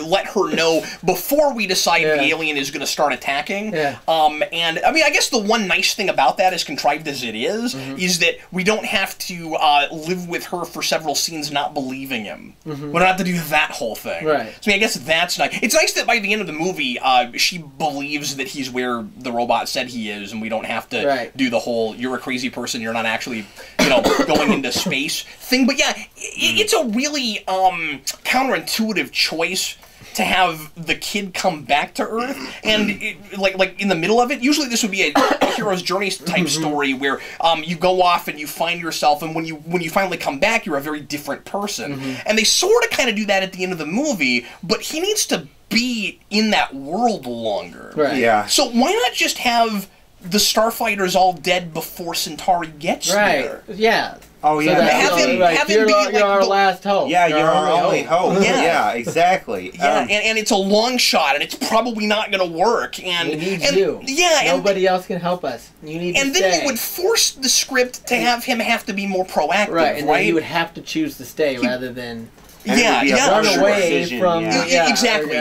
let her know before we decide the alien is gonna start attacking. And I mean, I guess the one nice thing about that, as contrived as it is that we don't have to live with her for several scenes not believing him. We don't have to do that whole thing. Right. So I mean, I guess that's nice. It's nice that by the end of the movie, she believes that he's where the robot said he is, and we don't have to do the whole "you're a crazy person, you're not actually going into space" thing. But yeah, it's a really counterintuitive choice to have the kid come back to Earth, and like in the middle of it. Usually this would be a hero's journey type story where you go off and you find yourself, and when you finally come back, you're a very different person. And they sort of kind of do that at the end of the movie, but he needs to be in that world longer. Right. Yeah. So why not just have the Starfighters all dead before Centauri gets there? Yeah. Oh yeah. So have him be like our last hope. Yeah, you're our only hope. Yeah, exactly. Yeah, and it's a long shot, and it's probably not going to work. And we need you. Yeah, nobody else can help us. You need. And to then stay. you would force the script to have him have to be more proactive, right? And then you would have to choose to stay rather than. Run away from exactly.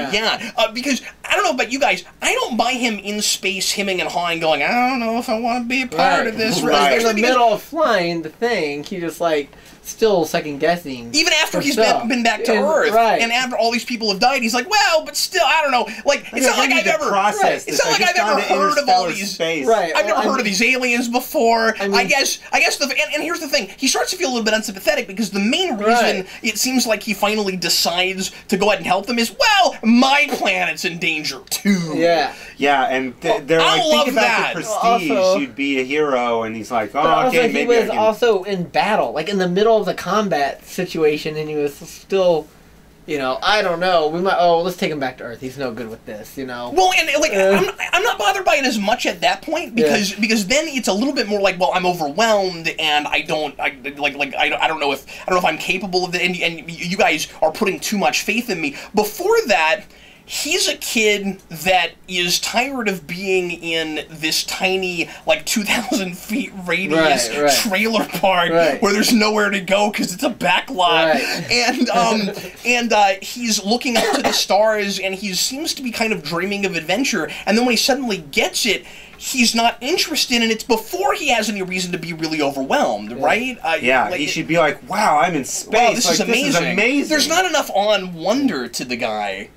Because I don't know about you guys, I don't buy him in space hemming and hawing, going, I don't know if I want to be a part of this. Right. In the middle of flying the thing, he just still second guessing. Even after he's been back to Earth, and after all these people have died, he's like, well, but still, I don't know. It's not like I've ever heard of all these. Right. I've never heard of these aliens before. I guess and here's the thing: he starts to feel a little bit unsympathetic because the main reason it seems like he finally decides to go ahead and help them is, well, my planet's in danger too. Yeah. Yeah, and they're like, think about the prestige. You'd be a hero, and he's like, oh, okay, maybe he was also in battle, like in the middle of the combat situation, and he was still, I don't know. We might. Oh, let's take him back to Earth. He's no good with this, Well, and I'm not bothered by it as much at that point because then it's a little bit more like, well, I'm overwhelmed, and I don't know if I'm capable of it, and you guys are putting too much faith in me. Before that, he's a kid that is tired of being in this tiny, like 2,000 feet radius trailer park where there's nowhere to go because it's a back lot. And he's looking up to the stars, and he seems to be kind of dreaming of adventure. And then when he suddenly gets it, he's not interested, and it's before he has any reason to be really overwhelmed, right? He should be like, wow, I'm in space. Wow, this is This is amazing. There's not enough on wonder to the guy.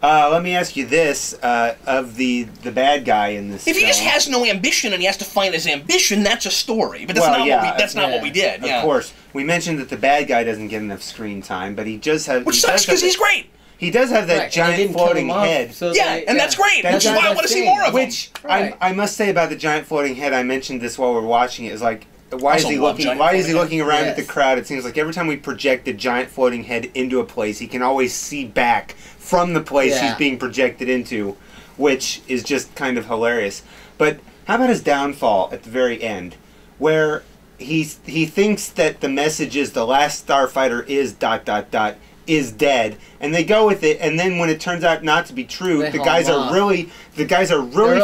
Let me ask you this, of the bad guy in this If he film. just has no ambition and he has to find his ambition, that's a story. But that's not what we did. Of course. We mentioned that the bad guy doesn't get enough screen time, but he just has... Which sucks, because he's great. He does have that giant floating head. So and that's great, which is why I want to see more of him. Which, I must say about the giant floating head, I mentioned this while we were watching it, is like, why is he looking around at the crowd? It seems like every time we project a giant floating head into a place, he can always see back from the place he's being projected into, which is just kind of hilarious. But how about his downfall at the very end, where he thinks that the message is the last starfighter is ... is dead, and they go with it, and then when it turns out not to be true, the guys are really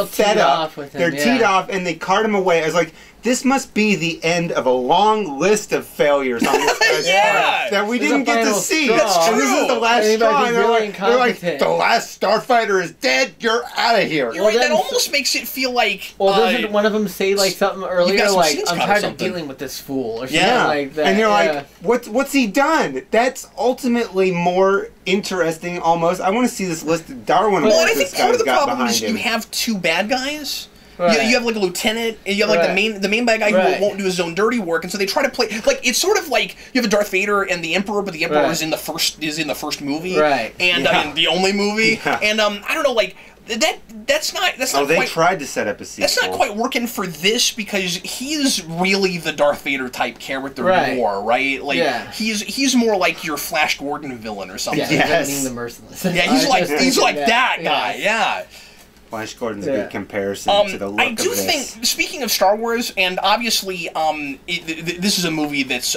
fed up. They're teed off, and they cart him away. I was like, this must be the end of a long list of failures on this guy's part that we didn't get to see. That's true. And this is the last straw. And they're like, the last starfighter is dead. You're out of here. You're right, that almost makes it feel like... Well, doesn't one of them say like something earlier, like, I'm tired of dealing with this fool, or something like that? And you're like, what's he done? That's ultimately more interesting, almost. I want to see this list of Darwin Well, Awards I think this part guy's of the got problem behind is him. you have two bad guys. Right. You have like a lieutenant, and you have like the main bad guy who won't do his own dirty work, and so they try to play like it's sort of like you have a Darth Vader and the Emperor, but the Emperor is in the first movie, and the only movie, and I don't know, like that's not. Oh, they tried to set up a sequel. That's not quite working for this because he's really the Darth Vader type character more, right? Like he's more like your Flash Gordon villain or something. Being the merciless. Yeah, he's like that guy. Yeah. Flash Gordon's a good comparison to the look I do of this. think, speaking of Star Wars, and obviously, this is a movie that's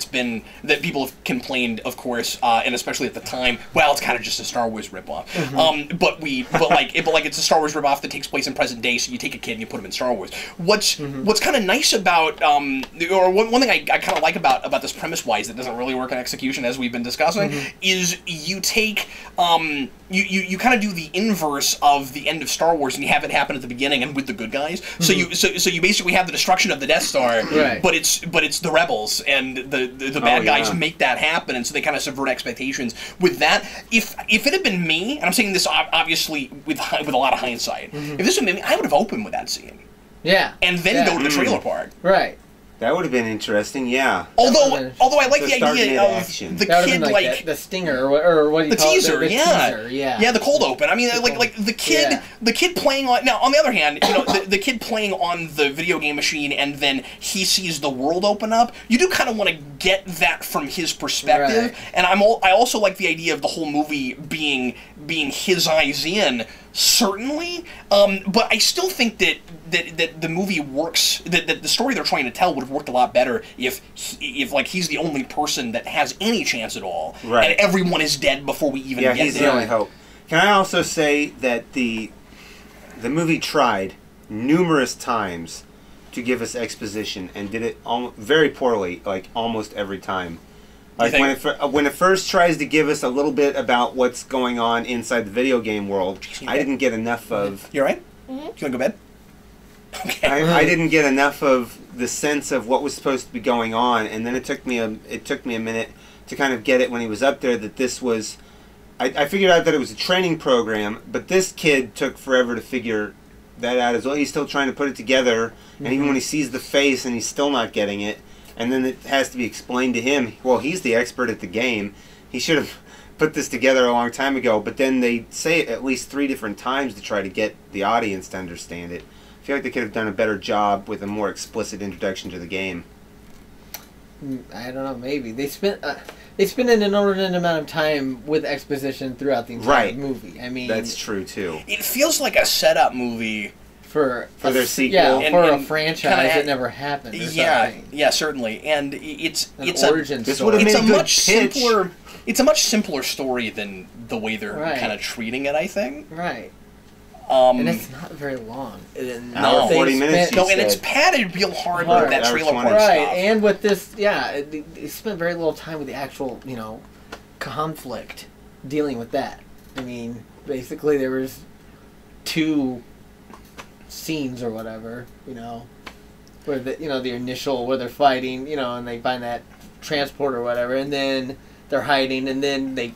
been that people have complained, of course, and especially at the time. Well, it's kind of just a Star Wars ripoff. But it's a Star Wars ripoff that takes place in present day. So you take a kid and you put him in Star Wars. What's kind of nice about, or one thing I kind of like about this premise wise that doesn't really work in execution, as we've been discussing, is you take you kind of do the inverse of the end of Star Wars, and you have it happen at the beginning and with the good guys. So you basically have the destruction of the Death Star, but it's the rebels and the bad guys make that happen, and so they kind of subvert expectations with that. If it had been me, and I'm saying this obviously with a lot of hindsight, if this had been me, I would have opened with that scene. Yeah. And then go to the trailer park. Right. That would have been interesting, yeah. Although I like the idea of the kid like the stinger or what do you call teaser, it? The teaser, yeah, the cold open. I mean, like the kid playing on. Now, on the other hand, you know, the kid playing on the video game machine, and then he sees the world open up. You do kind of want to get that from his perspective, and I also like the idea of the whole movie being his eyes in. Certainly, but I still think that the movie works. That the story they're trying to tell would have worked a lot better if like he's the only person that has any chance at all, and everyone is dead before we even get there. He's the only hope. Can I also say that the movie tried numerous times to give us exposition and did it very poorly, like almost every time. Like when it first tries to give us a little bit about what's going on inside the video game world, I didn't get enough of. You all right? You want to go to bed? Okay. I didn't get enough of the sense of what was supposed to be going on, and then it took me a minute to kind of get it when he was up there that this was. I figured out that it was a training program, but this kid took forever to figure that out as well. He's still trying to put it together, and even when he sees the face and he's still not getting it. And then it has to be explained to him, well, he's the expert at the game. He should have put this together a long time ago. But then they say it at least 3 different times to try to get the audience to understand it. I feel like they could have done a better job with a more explicit introduction to the game. I don't know, maybe. They spent an inordinate amount of time with exposition throughout the entire movie. I mean... That's true, too. It feels like a setup movie... For their sequel, a franchise that never happened. Yeah, certainly, and it's origin this story. It's a much simpler. it's a much simpler story than the way they're kind of treating it, I think. Right. And it's not very long. No, 40 minutes. No, and it's padded real hard with that trailer park stuff. Right, and with this, they spent very little time with the actual, conflict dealing with that. I mean, basically there was 2 scenes or whatever, where the initial where they're fighting, and they find that transport or whatever, and then they're hiding, and then they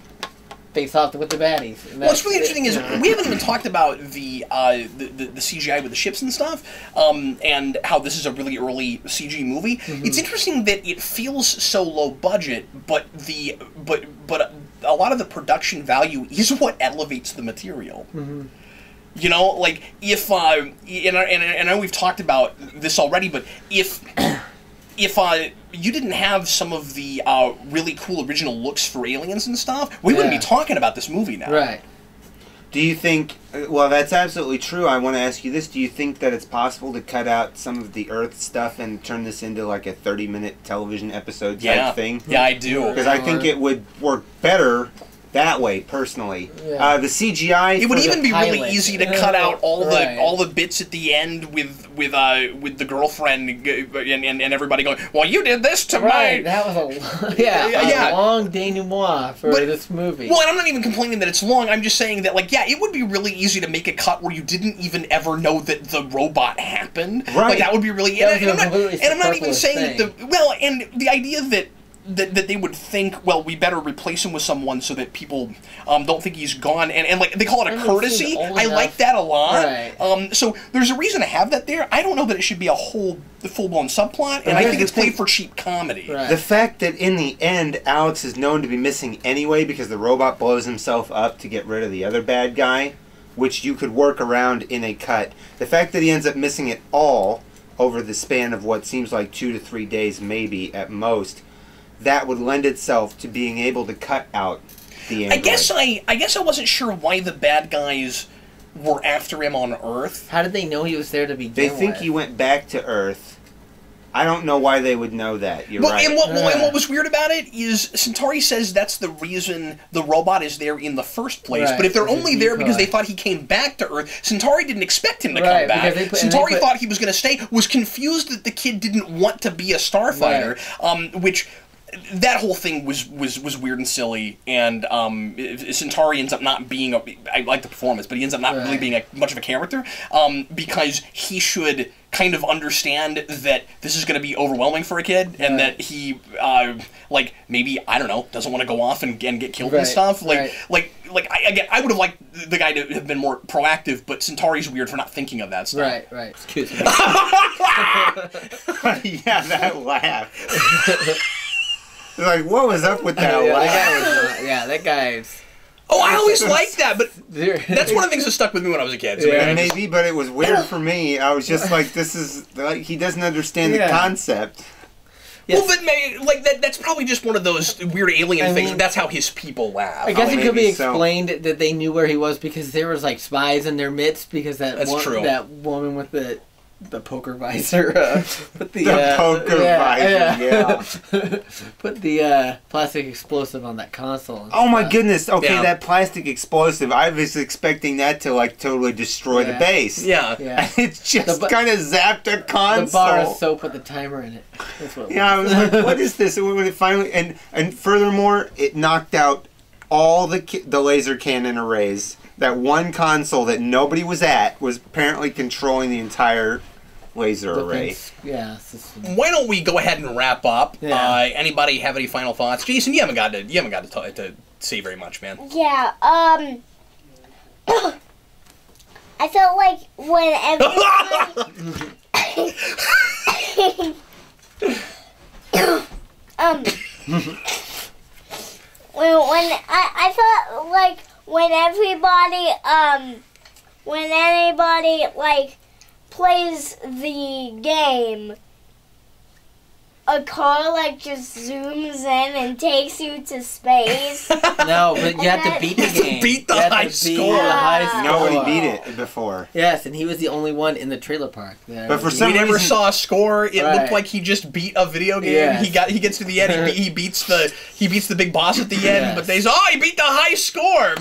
face off with the baddies. What's really interesting is we haven't even talked about the CGI with the ships and stuff, and how this is a really early CG movie. Mm-hmm. It's interesting that it feels so low budget, but a lot of the production value is what elevates the material. Mm-hmm. Like if and I know we've talked about this already, but if you didn't have some of the really cool original looks for aliens and stuff, we wouldn't be talking about this movie now. Right. Do you think... Well, that's absolutely true. I want to ask you this. Do you think that it's possible to cut out some of the Earth stuff and turn this into like a 30-minute television episode type thing? Yeah, I do. Because I think it would work better that way, personally. Yeah. The CGI... It would even be really easy to cut out all the bits at the end with the girlfriend and everybody going, well, you did this to my... me. That was a long denouement for this movie. Well, and I'm not even complaining that it's long. I'm just saying that, it would be really easy to make a cut where you didn't even ever know that the robot happened. Right. Like, that would be really... And I'm not even saying that and the idea that they would think, well, we better replace him with someone so that people don't think he's gone, and they call it a courtesy. I like that a lot. Right. So there's a reason to have that there. I don't know that it should be a full-blown subplot, and I think it's played for cheap comedy. Right. The fact that in the end, Alex is known to be missing anyway because the robot blows himself up to get rid of the other bad guy, which you could work around in a cut. The fact that he ends up missing it all over the span of what seems like 2 to 3 days, maybe at most, that would lend itself to being able to cut out the android. I guess I wasn't sure why the bad guys were after him on Earth. How did they know he was there to begin with? They think he went back to Earth. I don't know why they would know that. You're right. And what was weird about it is Centauri says that's the reason the robot is there in the first place. Right. But if they're only there because they thought he came back to Earth, Centauri didn't expect him to come back. Centauri thought he was going to stay, was confused that the kid didn't want to be a starfighter, which... That whole thing was weird and silly, and Centauri ends up not being I like the performance, but he ends up not really being much of a character, because he should kind of understand that this is going to be overwhelming for a kid, and that he, maybe, I don't know, doesn't want to go off and get killed and stuff. I would have liked the guy to have been more proactive, but Centauri's weird for not thinking of that stuff. Right. Excuse me. Yeah, that laugh. Like, what was up with that laugh? That guy's... Oh, I always liked that, but that's one of the things that stuck with me when I was a kid. So maybe, but it was weird for me. I was just like, this is... he doesn't understand the concept. Yes. Well, but maybe, that's probably just one of those weird alien things. That's how his people laugh. I guess it could be explained that they knew where he was because there was, spies in their midst because that woman with the poker visor put the poker visor, put the plastic explosive on that console. Oh my goodness! Okay, that plastic explosive. I was expecting that to totally destroy the base. Yeah. It's just kind of zapped a console. The bar of soap with the timer in it. That's what. I was like, what is this? And when it finally and furthermore, it knocked out all the laser cannon arrays. That one console that nobody was at was apparently controlling the entire laser array. System. Why don't we go ahead and wrap up? Yeah. Anybody have any final thoughts? Jason, you haven't got to say very much, man. Yeah. I felt like when I felt like when anybody plays the game, a car like just zooms in and takes you to space. No, but you have to beat the game. Beat the high score. The high score. Nobody beat it before. Yes, and he was the only one in the trailer park. But for some we never reason, saw a score. It Right. looked like he just beat a video game. Yes. He gets to the end. He beats the big boss at the end. Yes. But they say, "Oh, he beat the high score."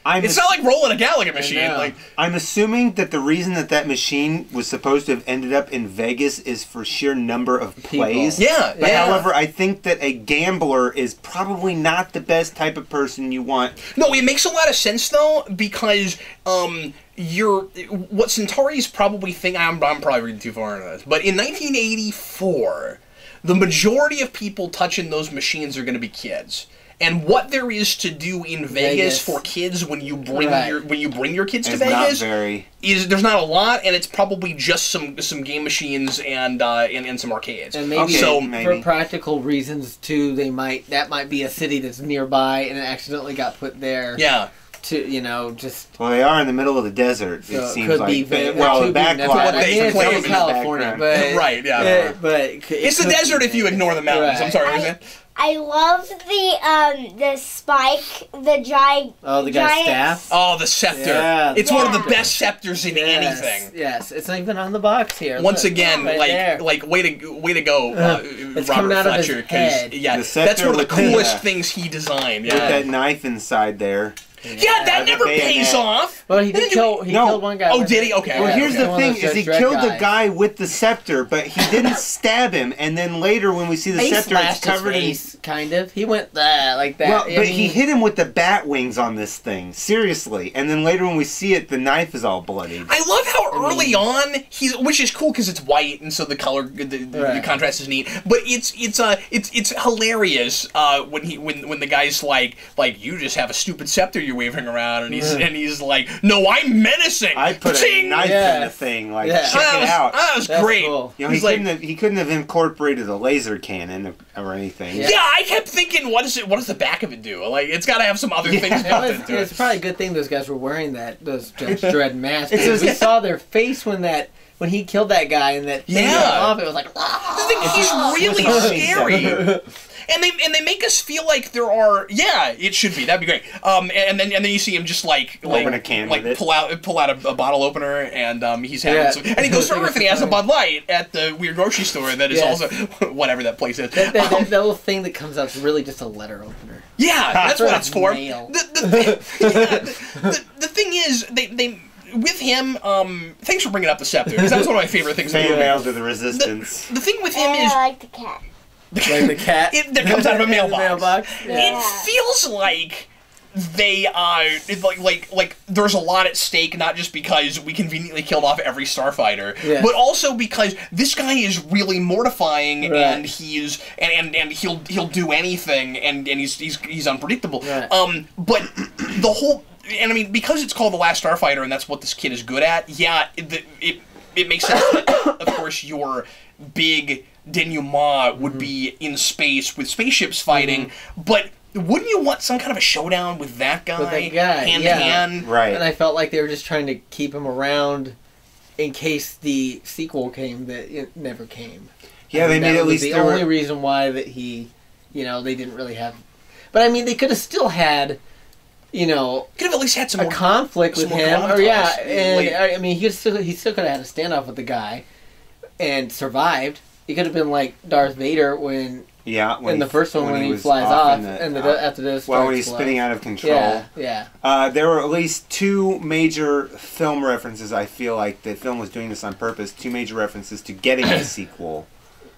It's not like rolling a Gallagher machine. know. Like I'm assuming that the reason that machine was supposed to have ended up in Vegas is for sheer number of plays. Yeah, But yeah. however, I think that a gambler is probably not the best type of person you want. no, it makes a lot of sense though because what Centauri's probably think. I'm probably reading too far into this, but in 1984, the majority of people touching those machines are going to be kids. And what there is to do in Vegas for kids when you bring your kids to Vegas there's not a lot, and it's probably just some game machines and some arcades. And maybe for practical reasons too, that might be a city that's nearby and it accidentally got put there. Yeah. To just well, they are in the middle of the desert. So it seems could like be the well, backlot. I mean, it's claim in in the California, but right, yeah. but it's the desert if you ignore the mountains. Right. I'm sorry, what was that? I love the spike, the giant. Oh, the guy's staff. Oh, the scepter. Yeah, it's one of the best scepters in anything. Yes, it's not even on the box here. Once Look, again, right way to go, it's Robert coming out Fletcher. of his head. Yeah, The that's one of the scepter with coolest things he designed. With that knife inside there. Yeah, that never pays off. Well, he did kill. He killed one guy. Oh, did he? Okay. Well, here's the thing: is he killed the guys. guy with the scepter, but he didn't stab him. And then later, when we see the He scepter, it's slashed his covered in. face, kind of. He went like that. Well, I but mean, he hit him with the bat wings on this thing, seriously. And then later, when we see it, the knife is all bloodied. I love how early on which is cool because it's white and so the color, the contrast is neat. But it's hilarious when the guy's like you just have a stupid scepter you're waving around and he's like, no, I'm menacing. I put a knife in the thing, check it out. That was great. Cool. You know, he couldn't have incorporated a laser cannon or anything. Yeah, I kept thinking, what does the back of it do? Like, it's got to have some other things built into it. It's probably a good thing those guys were wearing those Judge Dredd masks. We saw their face when he killed that guy and that thing went off. It was like, he's really scary. And they make us feel like there are it should be, that'd be great. And then you see him just open a can with it. pull out a bottle opener and he's having some, and he goes to Earth and he has a Bud Light at the weird grocery store that is also whatever that place is. That little thing that comes out is really just a letter opener. Yeah, that's what it's for. Mail. The thing is they with him, thanks for bringing up the scepter because that was one of my favorite things. Fan mail to the Resistance. The thing with him is I like the cat. Like the cat that comes out of a mailbox. Yeah. It feels like they like there's a lot at stake, not just because we conveniently killed off every starfighter, but also because this guy is really mortifying and he's and he'll do anything and he's unpredictable. Right. But the whole, and I mean, because it's called The Last Starfighter and that's what this kid is good at. Yeah, it makes sense that, of course, your big denouement would be in space with spaceships fighting, but wouldn't you want some kind of a showdown with that guy? Hand to hand? Right. And I felt like they were just trying to keep him around in case the sequel came that it never came. Yeah, they made at least the only reason why that he, they didn't really have. But I mean, they could have still had, could have at least had some conflict with him, or and I mean, he still could have had a standoff with the guy, and survived. He could have been like Darth Vader when in the first one when he flies off after this. Well, when he's spinning out of control. Yeah. There were at least two major film references. I feel like the film was doing this on purpose. Two major references to getting a sequel.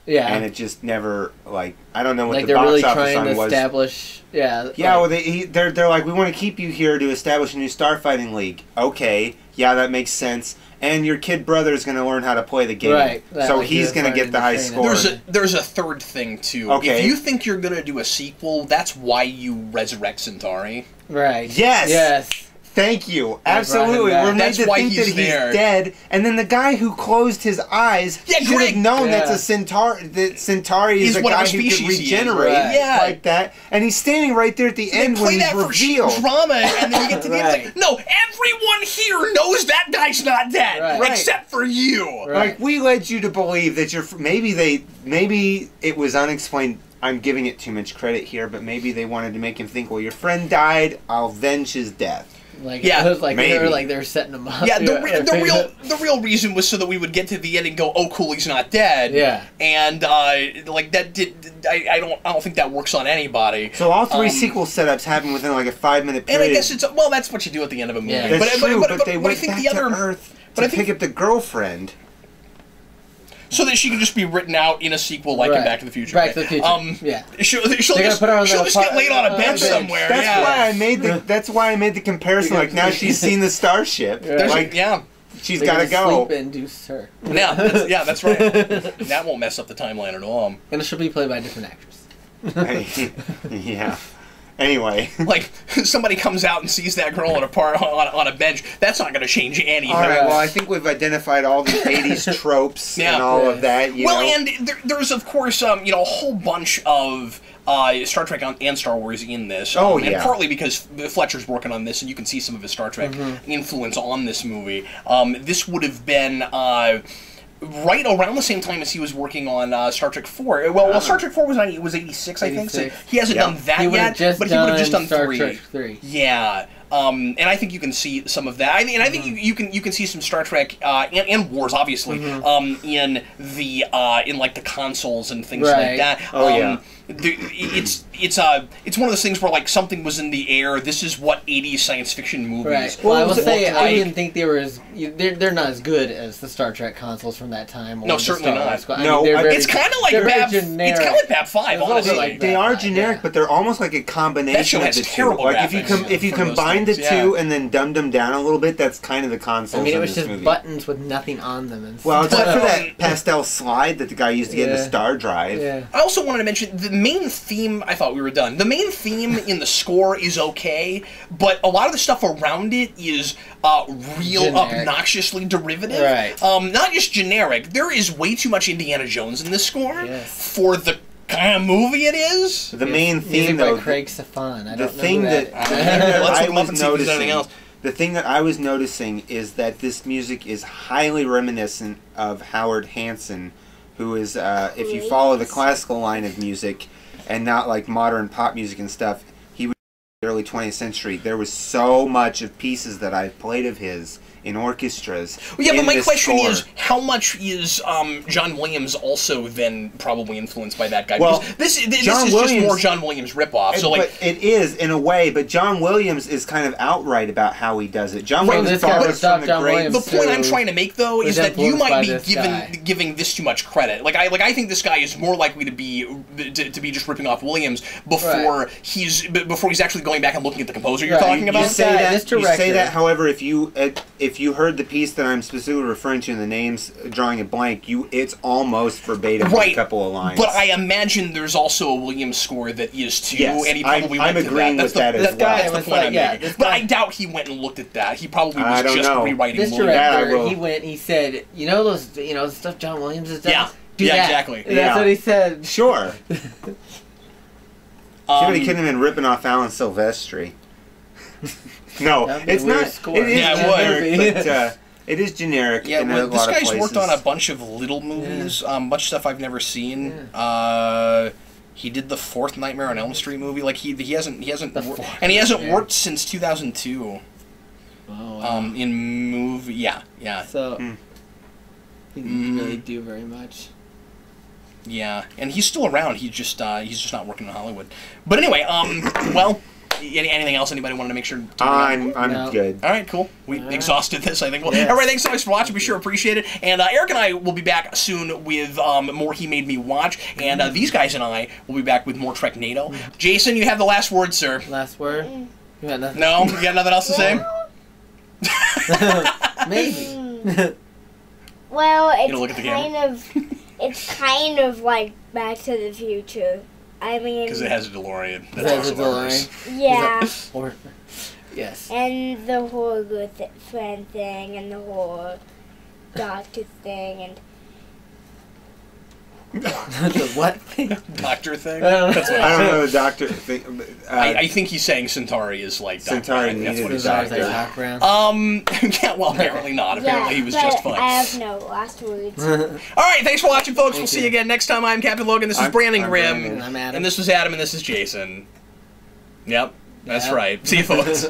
Yeah. And it just never I don't know what the they're box really office trying on to was. Establish. Yeah. Yeah. Well, they're like, we want to keep you here to establish a new starfighting league. Okay. Yeah, that makes sense. And your kid brother is going to learn how to play the game. Right. So he's going to get the high score. There's a third thing, too. Okay. If you think you're going to do a sequel, that's why you resurrect Centauri. Right. Yes. Thank you. Absolutely. back. We're made That's to why think that he's he's there. dead, and then the guy who closed his eyes should Greg. have known Yeah. that's a Centauri. That Centauri is a whatever guy who species can he is, regenerate right. Yeah. like that, and he's standing right there at the end They when play he's that for revealed. drama, and then you get to the end. Right. Like, no, everyone here knows that guy's not dead, Right. except for you. Right. Like, we led you to believe that maybe it was unexplained. I'm giving it too much credit here, but maybe they wanted to make him think, well, your friend died, I'll avenge his death. Like, Yeah, it was like maybe. they were setting him up. Yeah, the real reason was so that we would get to the end and go, oh, cool, he's not dead. Yeah. And like that did. I don't think that works on anybody. So all three sequel setups happen within like a 5-minute period. And I guess it's well, that's what you do at the end of a movie. Yeah. That's true, but they I went think back the other, to Earth but to I think- pick up the girlfriend. so that she can just be written out in a sequel like in Right. Back to the Future. Back to the Future. Yeah. She'll They're just, gonna put her on she'll the just get laid on a bench bench. somewhere. That's yeah. why I made the. That's why I made the comparison. Like now she's seen the starship. Yeah. Like yeah. she's They're got to gonna go. Sleep induce her. Yeah, that's right. That won't mess up the timeline at all. And she'll be played by a different actress. Yeah. Anyway. Like somebody comes out and sees that girl on a bench. That's not going to change anything. All right. Well, I think we've identified all the '80s tropes Yeah. and all of that. You Well, know. and there's of course a whole bunch of Star Trek and Star Wars in this. Oh, And yeah. partly because Fletcher's working on this, and you can see some of his Star Trek influence on this movie. This would have been. Right around the same time as he was working on Star Trek 4. Well, Star Trek 4 was 86, I think. So 86. he hasn't Yeah. done that He would yet, have just but he would have just done Star 3. Trek 3. Yeah. And I think you can see some of that. I think you can see some Star Trek and Wars, obviously, in the in like the consoles and things like Right. that. Oh, yeah. It's one of those things where like something was in the air. This is what 80s science fiction movies. Right. Well, I will look say I like. didn't think they were as they're not as good as the Star Trek consoles from that time. Or No, the certainly Star not. Wars. I No, they're very- It's kind of like they're very Bab. It's generic. kind of like Bab 5, It's also honestly. like They Bab are 5, generic, yeah. but they're almost like a combination That show of has the two. terrible Like graphics if you for those combine the things, two yeah. and then dumb them down a little bit, that's kind of the consoles. I mean, it in was this just movie. buttons with nothing on them. And Well, stuff. except for that pastel slide that the guy used to get in the Yeah. star drive. Yeah. I also wanted to mention the main theme. I thought we were done. The main theme in the score is okay, but a lot of the stuff around it is real Generic. obnoxiously derivative. Right. Not just generic. There is way too much Indiana Jones in this score Yes. for the kind of movie it is. The main Music theme, by though, Craig Safan. I the don't thing know who that, that Let's I look him up was and see if there's anything noticing, else. the thing that I was noticing is that this music is highly reminiscent of Howard Hanson, who is, if you follow the classical line of music and not like modern pop music and stuff, he was in the early 20th century. There was so much of pieces that I played of his in orchestras. Well, yeah, but in my this question score. is, how much is John Williams also then probably influenced by that guy? Well, Because this John is just Williams- more John Williams ripoff. So like, but it is in a way, but John Williams is kind of outright about how he does it. John Well, Williams this guy borrows would stop from the John great. Williams. the point I'm So, trying to make though is was that you influenced by might be this guy. giving this too much credit. I think this guy is more likely to be just ripping off Williams before he's actually going back and looking at the composer you're Right. talking You about. say that- this You say director- that. However, if you heard the piece that I'm specifically referring to in the names, drawing a blank, it's almost verbatim with a couple of lines. But I imagine there's also a Williams score that is too, Yes, and he probably I'm went to agreeing that. with that as well. That's the It's point like, I'm yeah, making. this But guy- I doubt he went and looked at that. He probably I was don't just know. rewriting This Williams. That I director, will- he went. He said, "You know those, the stuff John Williams has done. Yeah. Do Yeah, that." exactly. That's Yeah. what he said. Sure. Somebody couldn't have been ripping off Alan Silvestri. No, That'd be it's a weird not. score. It is Yeah, it would. generic, but it is generic Yeah, in a well, this lot of guy's places. worked on a bunch of little movies, bunch of stuff I've never seen. He did the fourth Nightmare on Elm Street movie. Like he hasn't and he hasn't worked since 2002. Oh, wow. In movie, yeah. So Hmm. he didn't really do very much. Yeah, and he's still around. He's just not working in Hollywood. But anyway, well, anything else anybody wanted to make sure? To bring up? I'm No. good. All right, cool. We exhausted this, I think. Well, Yes. all right, thanks so much for watching. We sure appreciate it. And Eric and I will be back soon with more He Made Me Watch. And these guys and I will be back with more Treknado. Jason, you have the last word, sir. Last word. You got nothing. No, you got nothing else to say? Maybe. Well, gonna look at the it's kind of like Back to the Future. I mean, Because it has a DeLorean. That's also a DeLorean. worse. yeah. Or Yes. And the whole good friend thing, and the whole doctor thing, and The what thing? Doctor thing? I don't know. That's what I don't know the doctor thing. I think he's saying Centauri is like Centauri Doctor. That's what needed he's a saying. doctor. Doc Brown. Yeah, well, apparently not. Apparently he was but just fine. I have no last words. All right, thanks for watching, folks. We'll Thank see you you. again next time. I'm Captain Logan. This is I'm Brandon Grimm. Brandon. And I'm Adam. And this was Adam, and this is Jason. Yep, that's Yep. right. See you, folks.